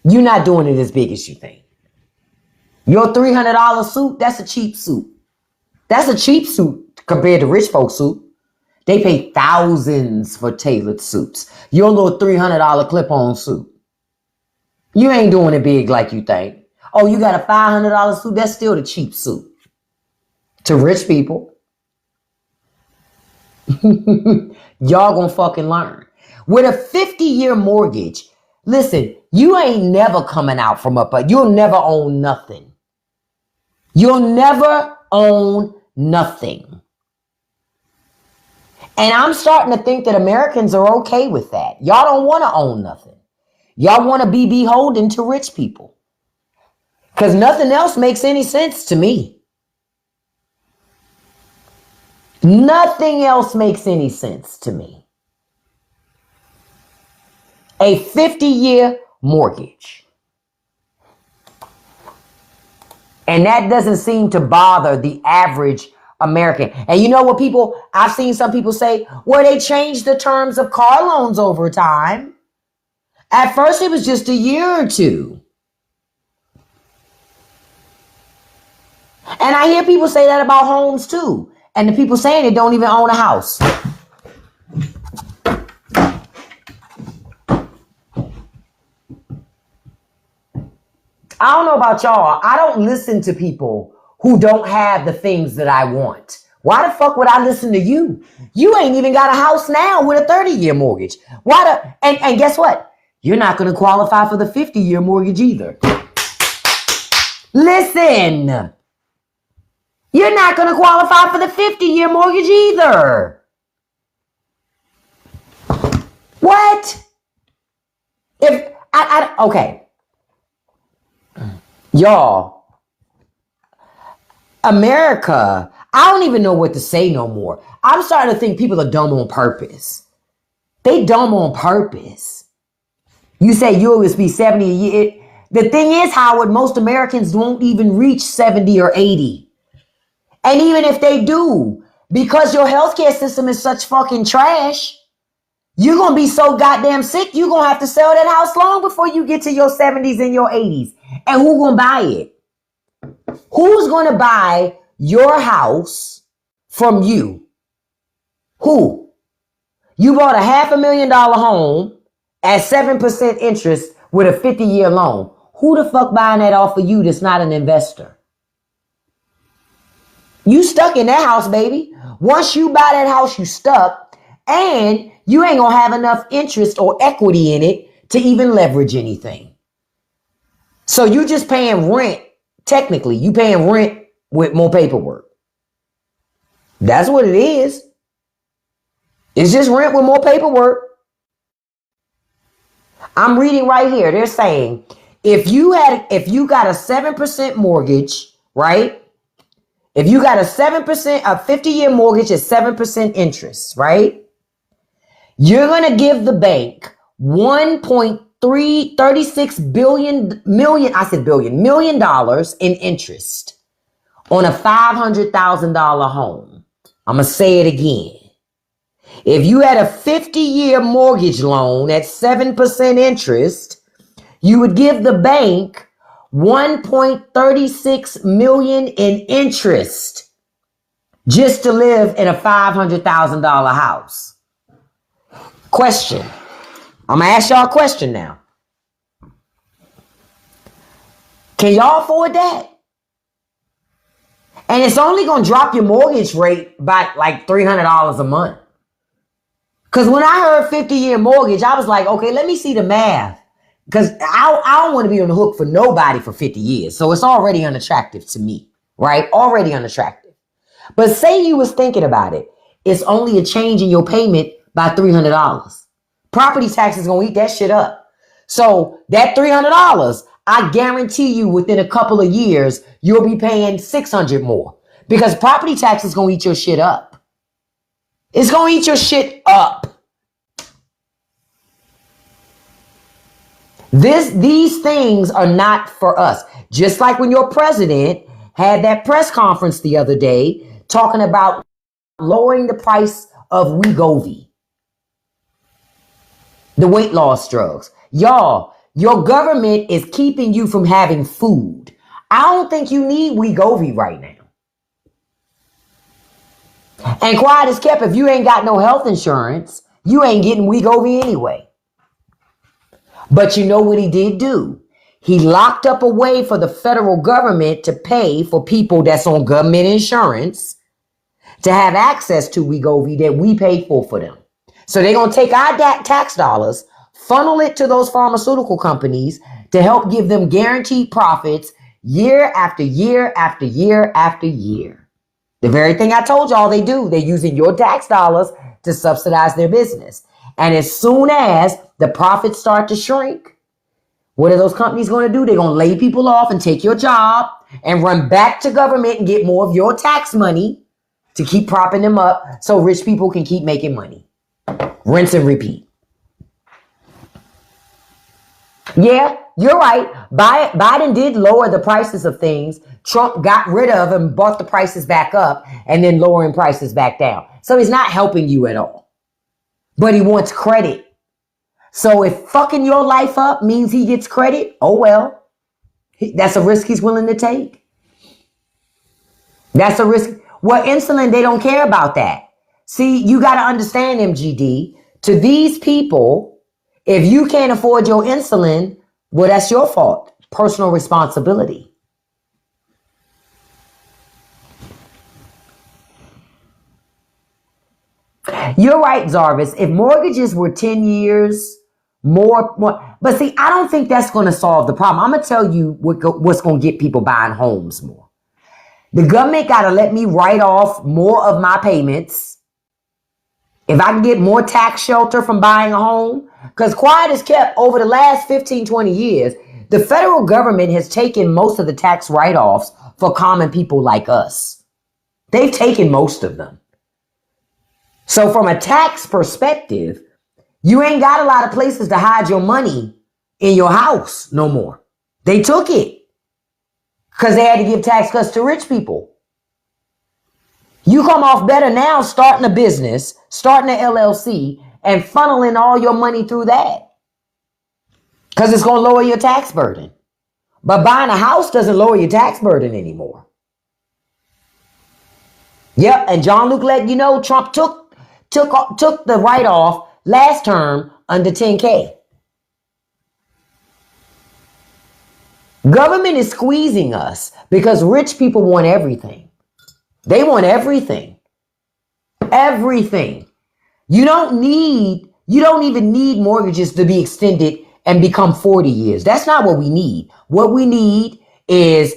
You're not doing it as big as you think. Your $300 suit, that's a cheap suit. That's a cheap suit compared to rich folks' suit. They pay thousands for tailored suits. Your little $300 clip-on suit. You ain't doing it big like you think. Oh, you got a $500 suit? That's still the cheap suit. To rich people. Y'all gonna fucking learn. With a 50-year mortgage, listen, you ain't never coming out from you'll never own nothing. You'll never own nothing. And I'm starting to think that Americans are okay with that. Y'all don't want to own nothing. Y'all want to be beholden to rich people. Because nothing else makes any sense to me. Nothing else makes any sense to me. A 50-year mortgage. And that doesn't seem to bother the average American. And you know what I've seen some people say, well, they changed the terms of car loans over time. At first, it was just a year or two. And I hear people say that about homes too. And the people saying it don't even own a house. I don't know about y'all. I don't listen to people who don't have the things that I want Why the fuck would I listen to you? You ain't even got a house now with a 30-year mortgage. And guess what? You're not going to qualify for the 50-year mortgage either. Listen. You're not going to qualify for the 50-year mortgage either. What? Okay. Y'all, America, I don't even know what to say no more. I'm starting to think people are dumb on purpose. They dumb on purpose. You say you'll always be 70 a year. The thing is, Howard, most Americans won't even reach 70 or 80. And even if they do, because your healthcare system is such fucking trash, you're going to be so goddamn sick, you're going to have to sell that house long before you get to your 70s and your 80s. And who's going to buy it? Who's going to buy your house from you? Who? You bought a $500,000 home at 7% interest with a 50-year loan. Who the fuck buying that off of you that's not an investor? You stuck in that house, baby. Once you buy that house, you stuck, and you ain't gonna have enough interest or equity in it to even leverage anything. So you just paying rent. Technically, you paying rent with more paperwork. That's what it is. It's just rent with more paperwork. I'm reading right here. They're saying if you got a 7% mortgage, right? If you got a 50-year mortgage at 7% interest, right? You're going to give the bank $1.36 million in interest on a $500,000 home. I'm going to say it again. If you had a 50-year mortgage loan at 7% interest, you would give the bank $1.36 million in interest just to live in a $500,000 house. Question. I'm going to ask y'all a question now. Can y'all afford that? And it's only going to drop your mortgage rate by like $300 a month. Because when I heard 50-year mortgage, I was like, okay, let me see the math. Because I don't want to be on the hook for nobody for 50 years. So it's already unattractive to me, right? Already unattractive. But say you was thinking about it. It's only a change in your payment by $300. Property tax is going to eat that shit up. So that $300, I guarantee you within a couple of years, you'll be paying $600 more. Because property tax is going to eat your shit up. It's going to eat your shit up. These things are not for us. Just like when your president had that press conference the other day talking about lowering the price of Wegovy, the weight loss drugs. Y'all, your government is keeping you from having food. I don't think you need Wegovy right now. And quiet as kept, if you ain't got no health insurance, you ain't getting Wegovy anyway. But you know what he did do? He locked up a way for the federal government to pay for people that's on government insurance to have access to Wegovy that we pay for them. So they're going to take our tax dollars, funnel it to those pharmaceutical companies to help give them guaranteed profits year after year after year after year. The very thing I told y'all they do. They're using your tax dollars to subsidize their business. And as soon as the profits start to shrink, what are those companies going to do? They're going to lay people off and take your job and run back to government and get more of your tax money to keep propping them up so rich people can keep making money. Rinse and repeat. Yeah, you're right. Biden did lower the prices of things. Trump got rid of and brought the prices back up and then lowering prices back down. So he's not helping you at all. But he wants credit. So if fucking your life up means he gets credit, oh well. That's a risk he's willing to take. That's a risk. Well, insulin, they don't care about that. See, you got to understand, MGD, to these people, if you can't afford your insulin, well, that's your fault. Personal responsibility. You're right, Zarvis. If mortgages were 10 years, more. But see, I don't think that's going to solve the problem. I'm going to tell you what's going to get people buying homes more. The government got to let me write off more of my payments. If I can get more tax shelter from buying a home, because quiet is kept over the last 15, 20 years, the federal government has taken most of the tax write-offs for common people like us. They've taken most of them. So from a tax perspective, you ain't got a lot of places to hide your money in your house no more. They took it because they had to give tax cuts to rich people. You come off better now starting a business, starting an LLC, and funneling all your money through that because it's going to lower your tax burden. But buying a house doesn't lower your tax burden anymore. Yep, and John Luke let you know Trump took the write-off last term under 10K. Government is squeezing us because rich people want everything. They want everything. Everything. You don't even need mortgages to be extended and become 40 years. That's not what we need. What we need is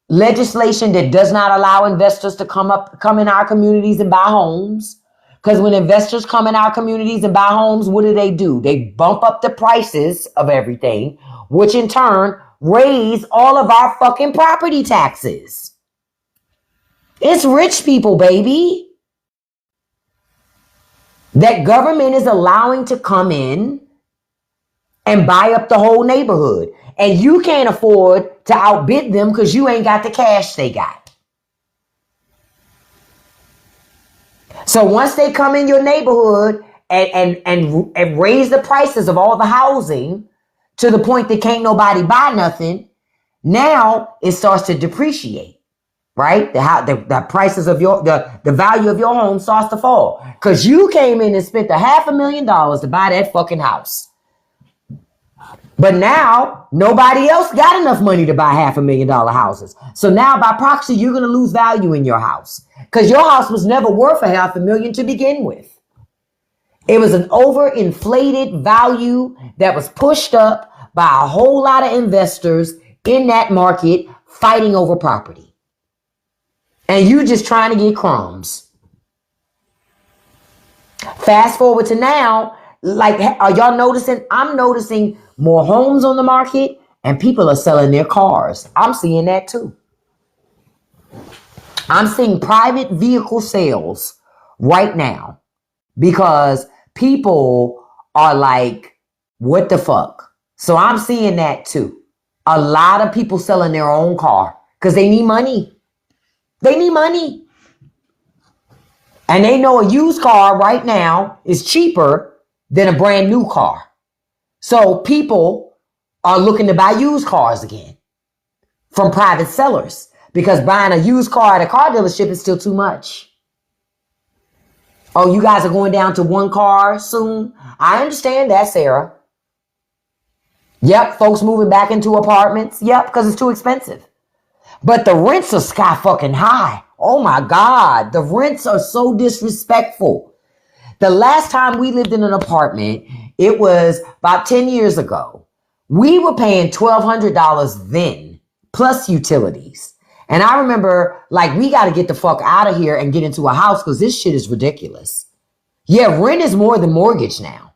legislation that does not allow investors to come in our communities and buy homes. Because when investors come in our communities and buy homes, what do? They bump up the prices of everything, which in turn raise all of our fucking property taxes. It's rich people, baby, that government is allowing to come in and buy up the whole neighborhood. And you can't afford to outbid them because you ain't got the cash they got. So once they come in your neighborhood and raise the prices of all the housing to the point that can't nobody buy nothing, now it starts to depreciate, right? The prices of the value of your home starts to fall because you came in and spent $500,000 to buy that fucking house. But now nobody else got enough money to buy $500,000 houses. So now by proxy, you're going to lose value in your house because your house was never worth $500,000 to begin with. It was an overinflated value that was pushed up by a whole lot of investors in that market fighting over property. And you just trying to get crumbs. Fast forward to now, like, are y'all noticing? I'm noticing more homes on the market and people are selling their cars. I'm seeing that too. I'm seeing private vehicle sales right now because people are like, what the fuck? So I'm seeing that too. A lot of people selling their own car because they need money. They need money. And they know a used car right now is cheaper than a brand new car. So people are looking to buy used cars again from private sellers because buying a used car at a car dealership is still too much. Oh, you guys are going down to one car soon? I understand that, Sarah. Yep, folks moving back into apartments. Yep, because it's too expensive. But the rents are sky fucking high. Oh my God, the rents are so disrespectful. The last time we lived in an apartment, it was about 10 years ago. We were paying $1,200 then, plus utilities. And I remember, like, we got to get the fuck out of here and get into a house because this shit is ridiculous. Yeah, rent is more than mortgage now.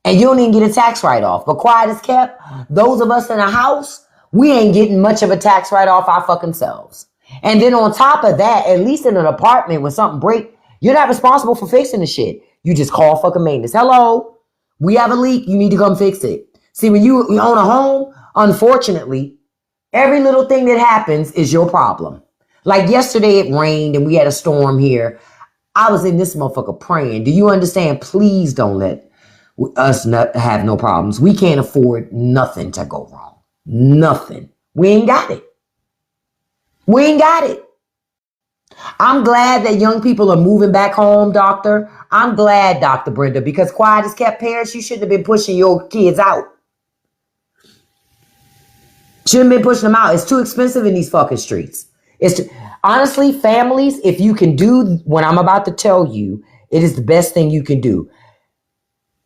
And you don't even get a tax write-off. But quiet as kept, those of us in a house, we ain't getting much of a tax write-off our fucking selves. And then on top of that, at least in an apartment when something breaks, you're not responsible for fixing the shit. You just call fucking maintenance. Hello, we have a leak. You need to come fix it. See, when you own a home, unfortunately, every little thing that happens is your problem. Like yesterday, it rained and we had a storm here. I was in this motherfucker praying. Do you understand? Please don't let us not have no problems. We can't afford nothing to go wrong. Nothing. We ain't got it. We ain't got it. I'm glad that young people are moving back home, doctor. I'm glad, Dr. Brenda, because quiet as kept parents, you shouldn't have been pushing your kids out. Shouldn't have been pushing them out. It's too expensive in these fucking streets. Honestly, families, if you can do what I'm about to tell you, It is the best thing you can do.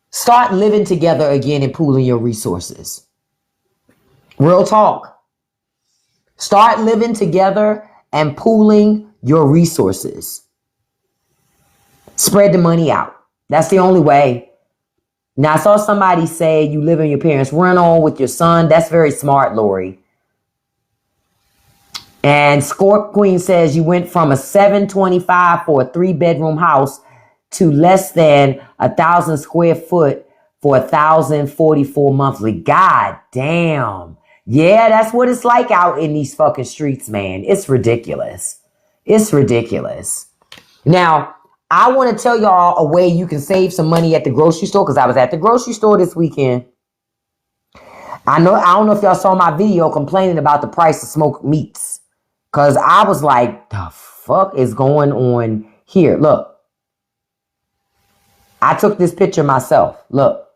Start living together again and pooling your resources. Real talk. Start living together and pooling your resources. Spread the money out. That's the only way. Now, I saw somebody say you live in your parents' rental with your son. That's very smart, Lori. And Scorp Queen says you went from a $725 for a 3-bedroom house to less than 1,000 square foot for 1,044 monthly. God damn. Yeah, that's what it's like out in these fucking streets, man. It's ridiculous. It's ridiculous. Now, I want to tell y'all a way you can save some money at the grocery store, because I was at the grocery store this weekend. I don't know if y'all saw my video complaining about the price of smoked meats, because I was like, the fuck is going on here? Look. I took this picture myself. Look.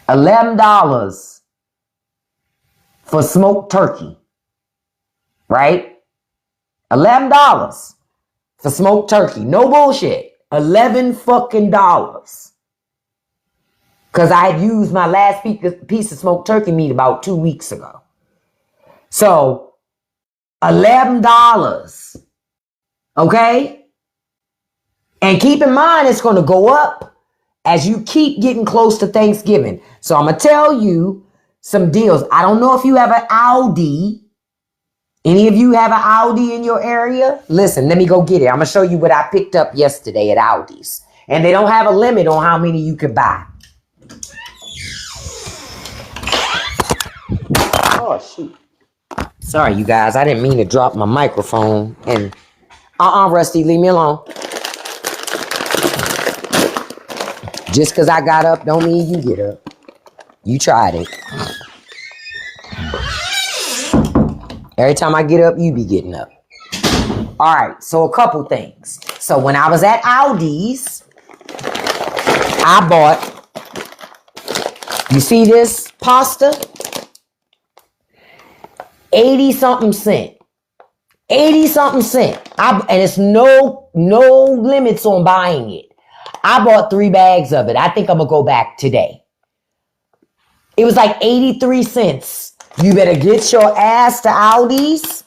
$11 for smoked turkey. Right? $11 for smoked turkey. No bullshit. $11 fucking dollars. Because I had used my last piece of smoked turkey meat about 2 weeks ago. So, $11. Okay? And keep in mind, it's going to go up as you keep getting close to Thanksgiving. So I'm going to tell you some deals. I don't know if you have an Aldi. Any of you have an Aldi in your area? Listen, let me go get it. I'm going to show you what I picked up yesterday at Aldi's. And they don't have a limit on how many you can buy. Oh, shoot. Sorry, you guys. I didn't mean to drop my microphone. And Rusty, leave me alone. Just because I got up don't mean you get up. You tried it. Every time I get up, you be getting up. All right, so a couple things. So when I was at Aldi's, I bought, you see this pasta? 80-something cent. 80-something cent. And it's no limits on buying it. I bought 3 bags of it. I think I'm going to go back today. It was like 83 cents. You better get your ass to Aldi's.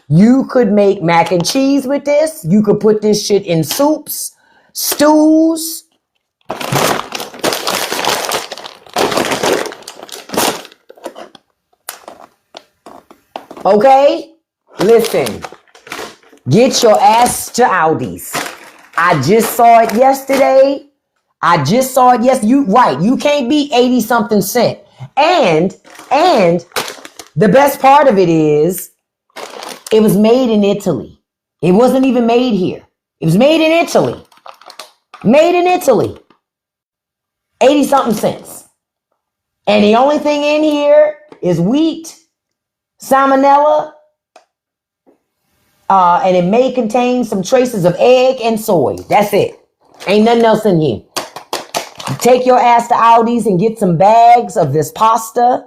You could make mac and cheese with this. You could put this shit in soups, stews. Okay? Listen. Get your ass to Aldi's. I just saw it yesterday. You right. You can't beat 80-something cent. And the best part of it is it was made in Italy. It wasn't even made here. It was made in Italy. Made in Italy. 80-something cents. And the only thing in here is wheat, salmonella, and it may contain some traces of egg and soy. That's it. Ain't nothing else in here. Take your ass to Aldi's and get some bags of this pasta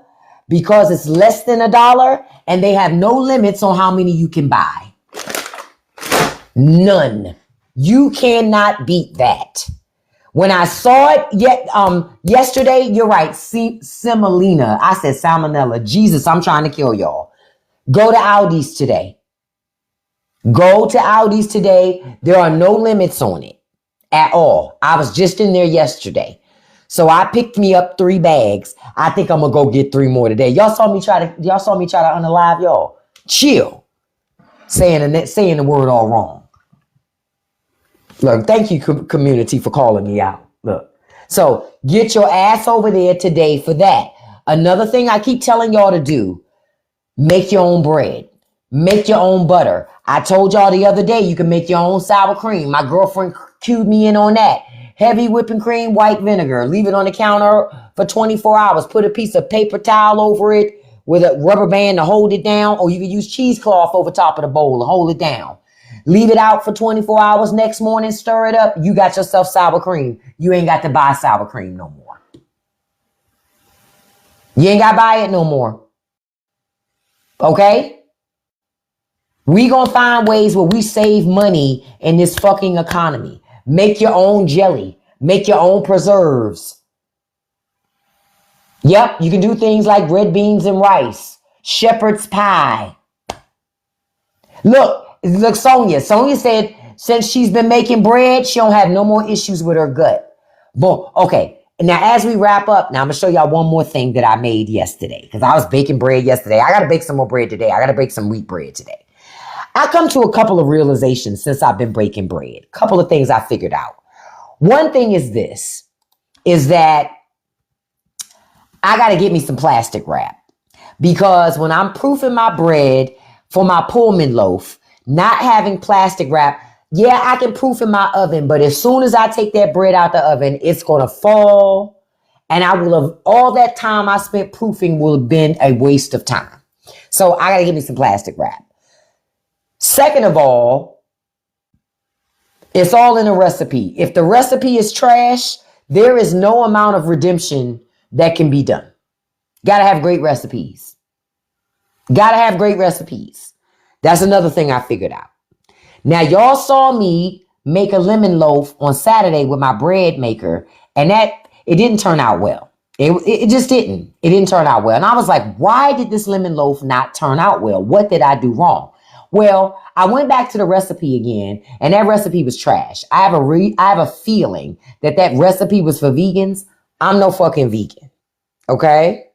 because it's less than $1 and they have no limits on how many you can buy. None. You cannot beat that. When I saw it yesterday, you're right, semolina. I said salmonella. Jesus, I'm trying to kill y'all. Go to Aldi's today. Go to Aldi's today. There are no limits on it at all. I was just in there yesterday. So I picked me up 3 bags. I think I'm going to go get 3 more today. Y'all saw me try to unalive y'all. Chill. Saying the word all wrong. Look, thank you community for calling me out. Look. So get your ass over there today for that. Another thing I keep telling y'all to do, make your own bread. Make your own butter. I told y'all the other day you can make your own sour cream. My girlfriend cued me in on that. Heavy whipping cream, white vinegar. Leave it on the counter for 24 hours. Put a piece of paper towel over it with a rubber band to hold it down. Or you can use cheesecloth over top of the bowl to hold it down. Leave it out for 24 hours. Next morning, stir it up. You got yourself sour cream. You ain't got to buy sour cream no more. You ain't got to buy it no more. Okay? We gonna find ways where we save money in this fucking economy. Make your own jelly. Make your own preserves. Yep, you can do things like red beans and rice. Shepherd's pie. Look, Sonia. Sonia said since she's been making bread, she don't have no more issues with her gut. Boom. Okay. Now, as we wrap up, now I'm going to show y'all one more thing that I made yesterday. Because I was baking bread yesterday. I got to bake some more bread today. I got to bake some wheat bread today. I come to a couple of realizations since I've been baking bread. A couple of things I figured out. One thing is this, is that I got to get me some plastic wrap. Because when I'm proofing my bread for my Pullman loaf, not having plastic wrap, yeah, I can proof in my oven, but as soon as I take that bread out the oven, it's going to fall. And I will have, all that time I spent proofing will have been a waste of time. So I got to get me some plastic wrap. Second of all, it's all in the recipe. If the recipe is trash, there is no amount of redemption that can be done. Got to have great recipes. Got to have great recipes. That's another thing I figured out. Now, y'all saw me make a lemon loaf on Saturday with my bread maker, and it didn't turn out well. It just didn't. It didn't turn out well. And I was like, why did this lemon loaf not turn out well? What did I do wrong? Well, I went back to the recipe again, and that recipe was trash. I have a feeling that recipe was for vegans. I'm no fucking vegan. Okay?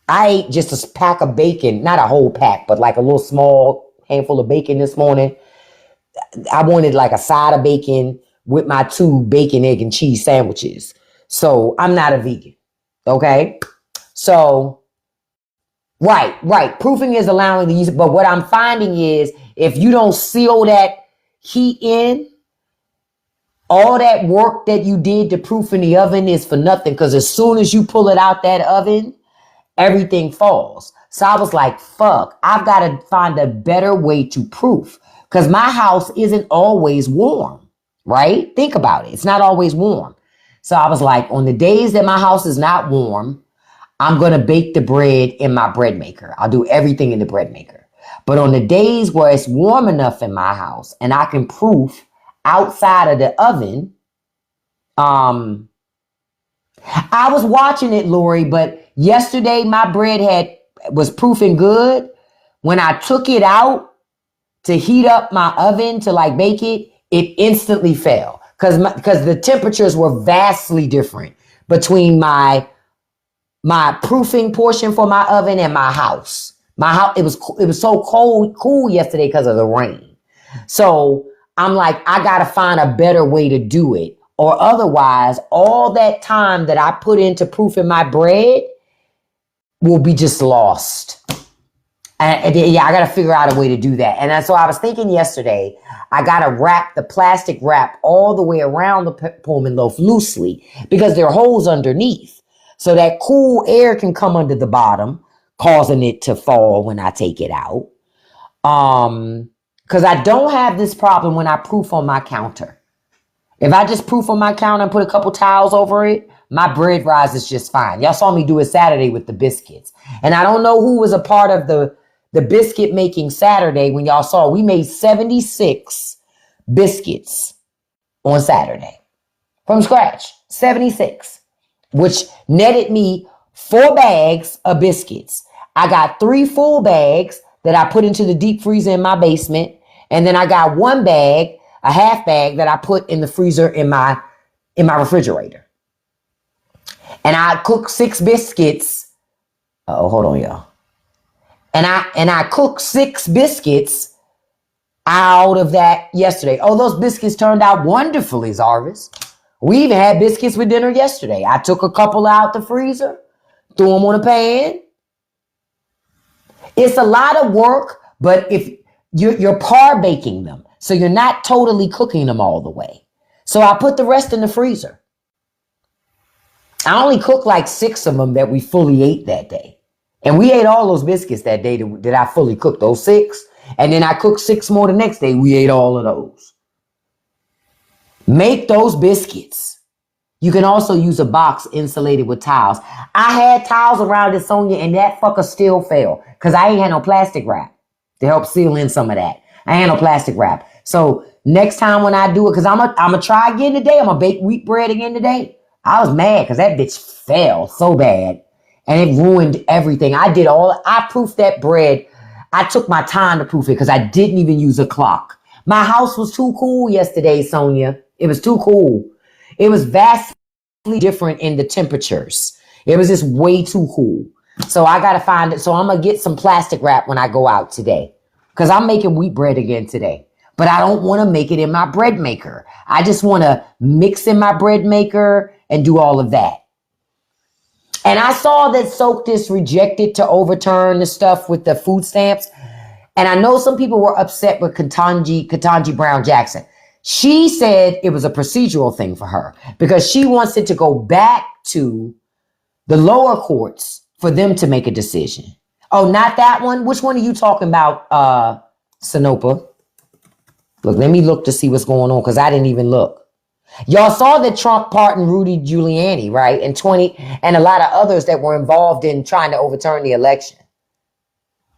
I ate just a pack of bacon, not a whole pack, but like a little small handful of bacon this morning. I wanted like a side of bacon with my 2 bacon, egg, and cheese sandwiches. So I'm not a vegan. Okay? So, right. Proofing is allowing the use, but what I'm finding is if you don't seal that heat in, all that work that you did to proof in the oven is for nothing, because as soon as you pull it out that oven, everything falls. So I was like, fuck, I've got to find a better way to proof, because my house isn't always warm, right? Think about it. It's not always warm. So I was like, on the days that my house is not warm, I'm going to bake the bread in my bread maker. I'll do everything in the bread maker. But on the days where it's warm enough in my house and I can proof outside of the oven, I was watching it, Lori, but yesterday my bread was proofing good. When I took it out to heat up my oven to like bake it, it instantly fell because the temperatures were vastly different between my proofing portion for my oven and my house. It was so cool yesterday because of the rain. So I'm like, I got to find a better way to do it, or otherwise all that time that I put into proofing my bread will be just lost. And yeah, I got to figure out a way to do that. And so I was thinking yesterday, I got to wrap the plastic wrap all the way around the Pullman loaf loosely, because there are holes underneath. So that cool air can come under the bottom, causing it to fall when I take it out. Because I don't have this problem when I proof on my counter. If I just proof on my counter and put a couple towels over it, my bread rises just fine. Y'all saw me do it Saturday with the biscuits. And I don't know who was a part of the biscuit making Saturday when y'all saw we made 76 biscuits on Saturday from scratch. 76, which netted me 4 bags of biscuits. I got 3 full bags that I put into the deep freezer in my basement. And then I got 1 bag, a half bag that I put in the freezer in my refrigerator. And I cooked 6 biscuits. Oh, hold on, y'all. And I cooked 6 biscuits out of that yesterday. Oh, those biscuits turned out wonderfully, Zarvis. We even had biscuits with dinner yesterday. I took a couple out the freezer, threw them on a pan. It's a lot of work, but if you're par baking them, so you're not totally cooking them all the way. So I put the rest in the freezer. I only cooked like 6 of them that we fully ate that day. And we ate all those biscuits that day that I fully cooked, those 6. And then I cooked 6 more the next day. We ate all of those. Make those biscuits. You can also use a box insulated with towels. I had towels around it, Sonia, and that fucker still fell because I ain't had no plastic wrap. to help seal in some of that. I handle plastic wrap. So next time when I do it, because I'm going to try again today. I'm going to bake wheat bread again today. I was mad because that bitch fell so bad. And it ruined everything. I proofed that bread. I took my time to proof it because I didn't even use a clock. My house was too cool yesterday, Sonia. It was too cool. It was vastly different in the temperatures. It was just way too cool. So I got to find it. So I'm going to get some plastic wrap when I go out today because I'm making wheat bread again today. But I don't want to make it in my bread maker. I just want to mix in my bread maker and do all of that. And I saw that SoCDIS rejected to overturn the stuff with the food stamps. And I know some people were upset with Ketanji Brown Jackson. She said it was a procedural thing for her because she wants it to go back to the lower courts for them to make a decision. Oh, not that one? Which one are you talking about, Sanopa? Look, let me look to see what's going on because I didn't even look. Y'all saw that Trump pardoned Rudy Giuliani, right? And a lot of others that were involved in trying to overturn the election.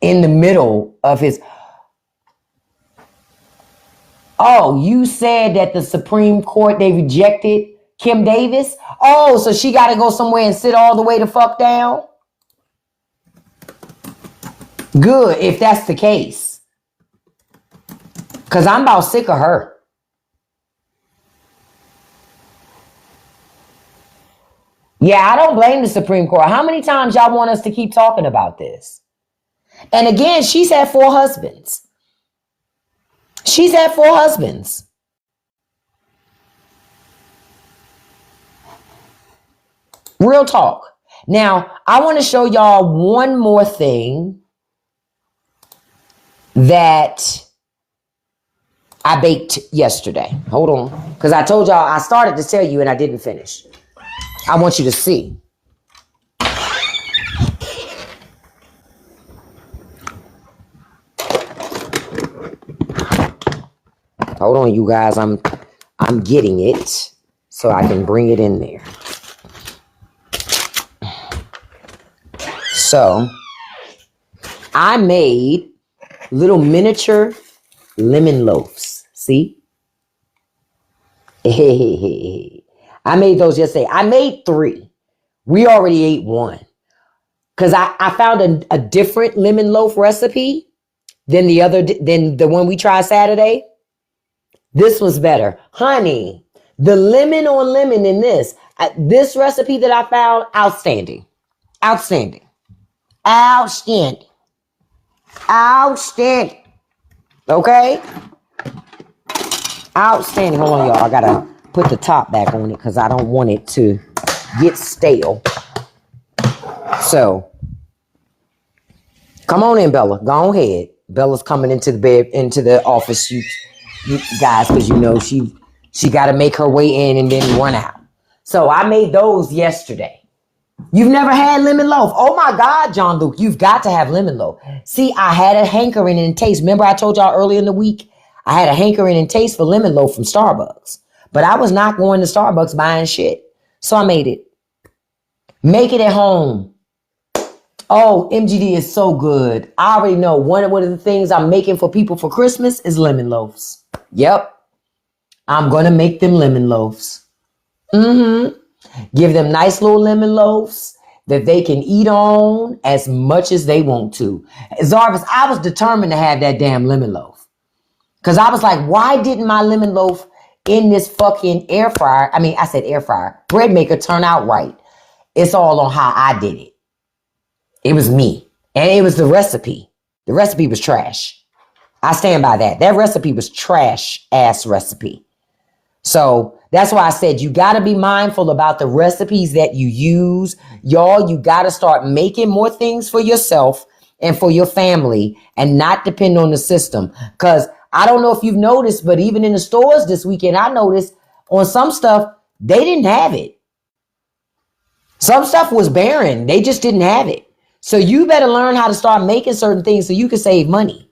In the middle of his... Oh, you said that the Supreme Court, they rejected Kim Davis? Oh, so she got to go somewhere and sit all the way the fuck down? Good, if that's the case. Because I'm about sick of her. Yeah, I don't blame the Supreme Court. How many times y'all want us to keep talking about this? And again, she's had 4 husbands. She's had 4 husbands. Real talk. Now, I want to show y'all one more thing that I baked yesterday. Hold on. Because I told y'all, I started to tell you and I didn't finish. I want you to see. Hold on, you guys. I'm getting it so I can bring it in there. So, I made little miniature lemon loaves. See? I made those yesterday. I made 3. We already ate 1. Because I found a different lemon loaf recipe than the one we tried Saturday. This was better. Honey, the lemon on lemon in this recipe that I found, outstanding. Outstanding. Outstanding. Outstanding. Okay? Outstanding. Hold on, y'all. I got to put the top back on it because I don't want it to get stale. So, come on in, Bella. Go ahead. Bella's coming into the office. You guys, because you know she got to make her way in and then run out. So I made those yesterday. You've never had lemon loaf? Oh my God, John Luke, you've got to have lemon loaf. See, I had a hankering and taste. Remember I told y'all earlier in the week, I had a hankering and taste for lemon loaf from Starbucks. But I was not going to Starbucks buying shit. So I made it. Make it at home. Oh, MGD is so good. I already know one of the things I'm making for people for Christmas is lemon loaves. Yep. I'm going to make them lemon loaves. Give them nice little lemon loaves that they can eat on as much as they want to. Zarvis, I was determined to have that damn lemon loaf. Because I was like, why didn't my lemon loaf in this fucking air fryer, I said air fryer, bread maker turn out right? It's all on how I did it. It was me. And it was the recipe. The recipe was trash. I stand by that. That recipe was trash ass recipe. So that's why I said you got to be mindful about the recipes that you use. Y'all, you got to start making more things for yourself and for your family and not depend on the system. Because I don't know if you've noticed, but even in the stores this weekend, I noticed on some stuff, they didn't have it. Some stuff was barren. They just didn't have it. So you better learn how to start making certain things so you can save money.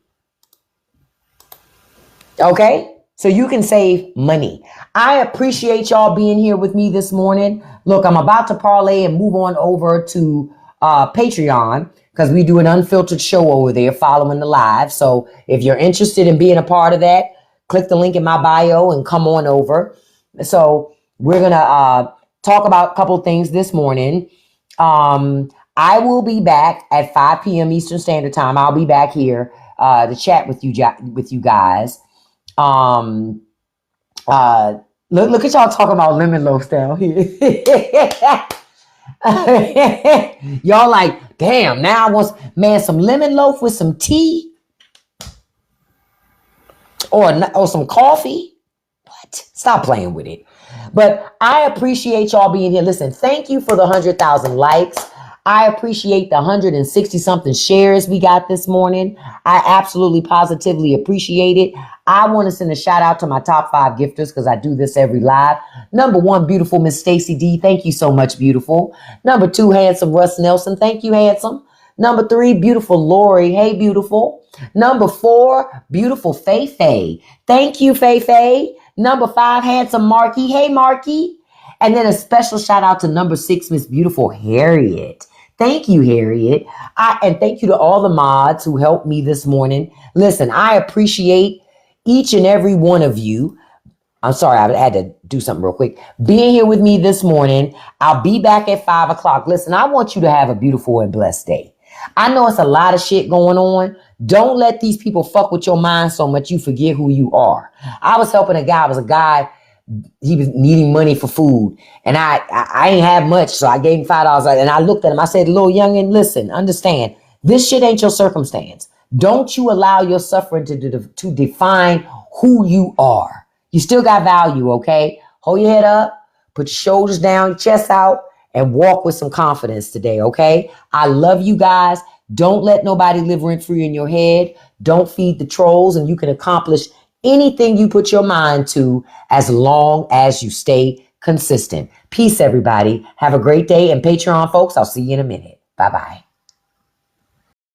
Okay? So you can save money. I appreciate y'all being here with me this morning. Look, I'm about to parlay and move on over to Patreon because we do an unfiltered show over there following the live. So if you're interested in being a part of that, click the link in my bio and come on over. So we're going to talk about a couple things this morning. I will be back at 5 p.m. Eastern Standard Time. I'll be back here to chat with you guys. Look at y'all talking about lemon loaves down here. Y'all like, damn, now I want, some lemon loaf with some tea or some coffee. What? Stop playing with it. But I appreciate y'all being here. Listen, thank you for the 100,000 likes. I appreciate the 160 something shares we got this morning. I absolutely positively appreciate it. I want to send a shout out to my top 5 gifters because I do this every live. Number 1, beautiful Miss Stacy D. Thank you so much, beautiful. Number 2, handsome Russ Nelson. Thank you, handsome. Number 3, beautiful Lori. Hey, beautiful. Number 4, beautiful Fay Fay. Thank you, Fay Fay. Number 5, handsome Marky. Hey, Marky. And then a special shout out to number 6, Miss Beautiful Harriet. Thank you, Harriet. And thank you to all the mods who helped me this morning. Listen, I appreciate each and every one of you. I'm sorry, I had to do something real quick. Being here with me this morning. I'll be back at 5 o'clock. Listen, I want you to have a beautiful and blessed day. I know it's a lot of shit going on. Don't let these people fuck with your mind so much you forget who you are. I was helping a guy. It was a guy. He was needing money for food, and I ain't have much, so I gave him $5. And I looked at him. I said, "Little youngin, listen, understand. This shit ain't your circumstance. Don't you allow your suffering to define who you are. You still got value, okay? Hold your head up, put your shoulders down, your chest out, and walk with some confidence today, okay? I love you guys. Don't let nobody live rent-free in your head. Don't feed the trolls, and you can accomplish anything you put your mind to as long as you stay consistent. Peace, everybody. Have a great day. And Patreon folks, I'll see you in a minute. Bye-bye.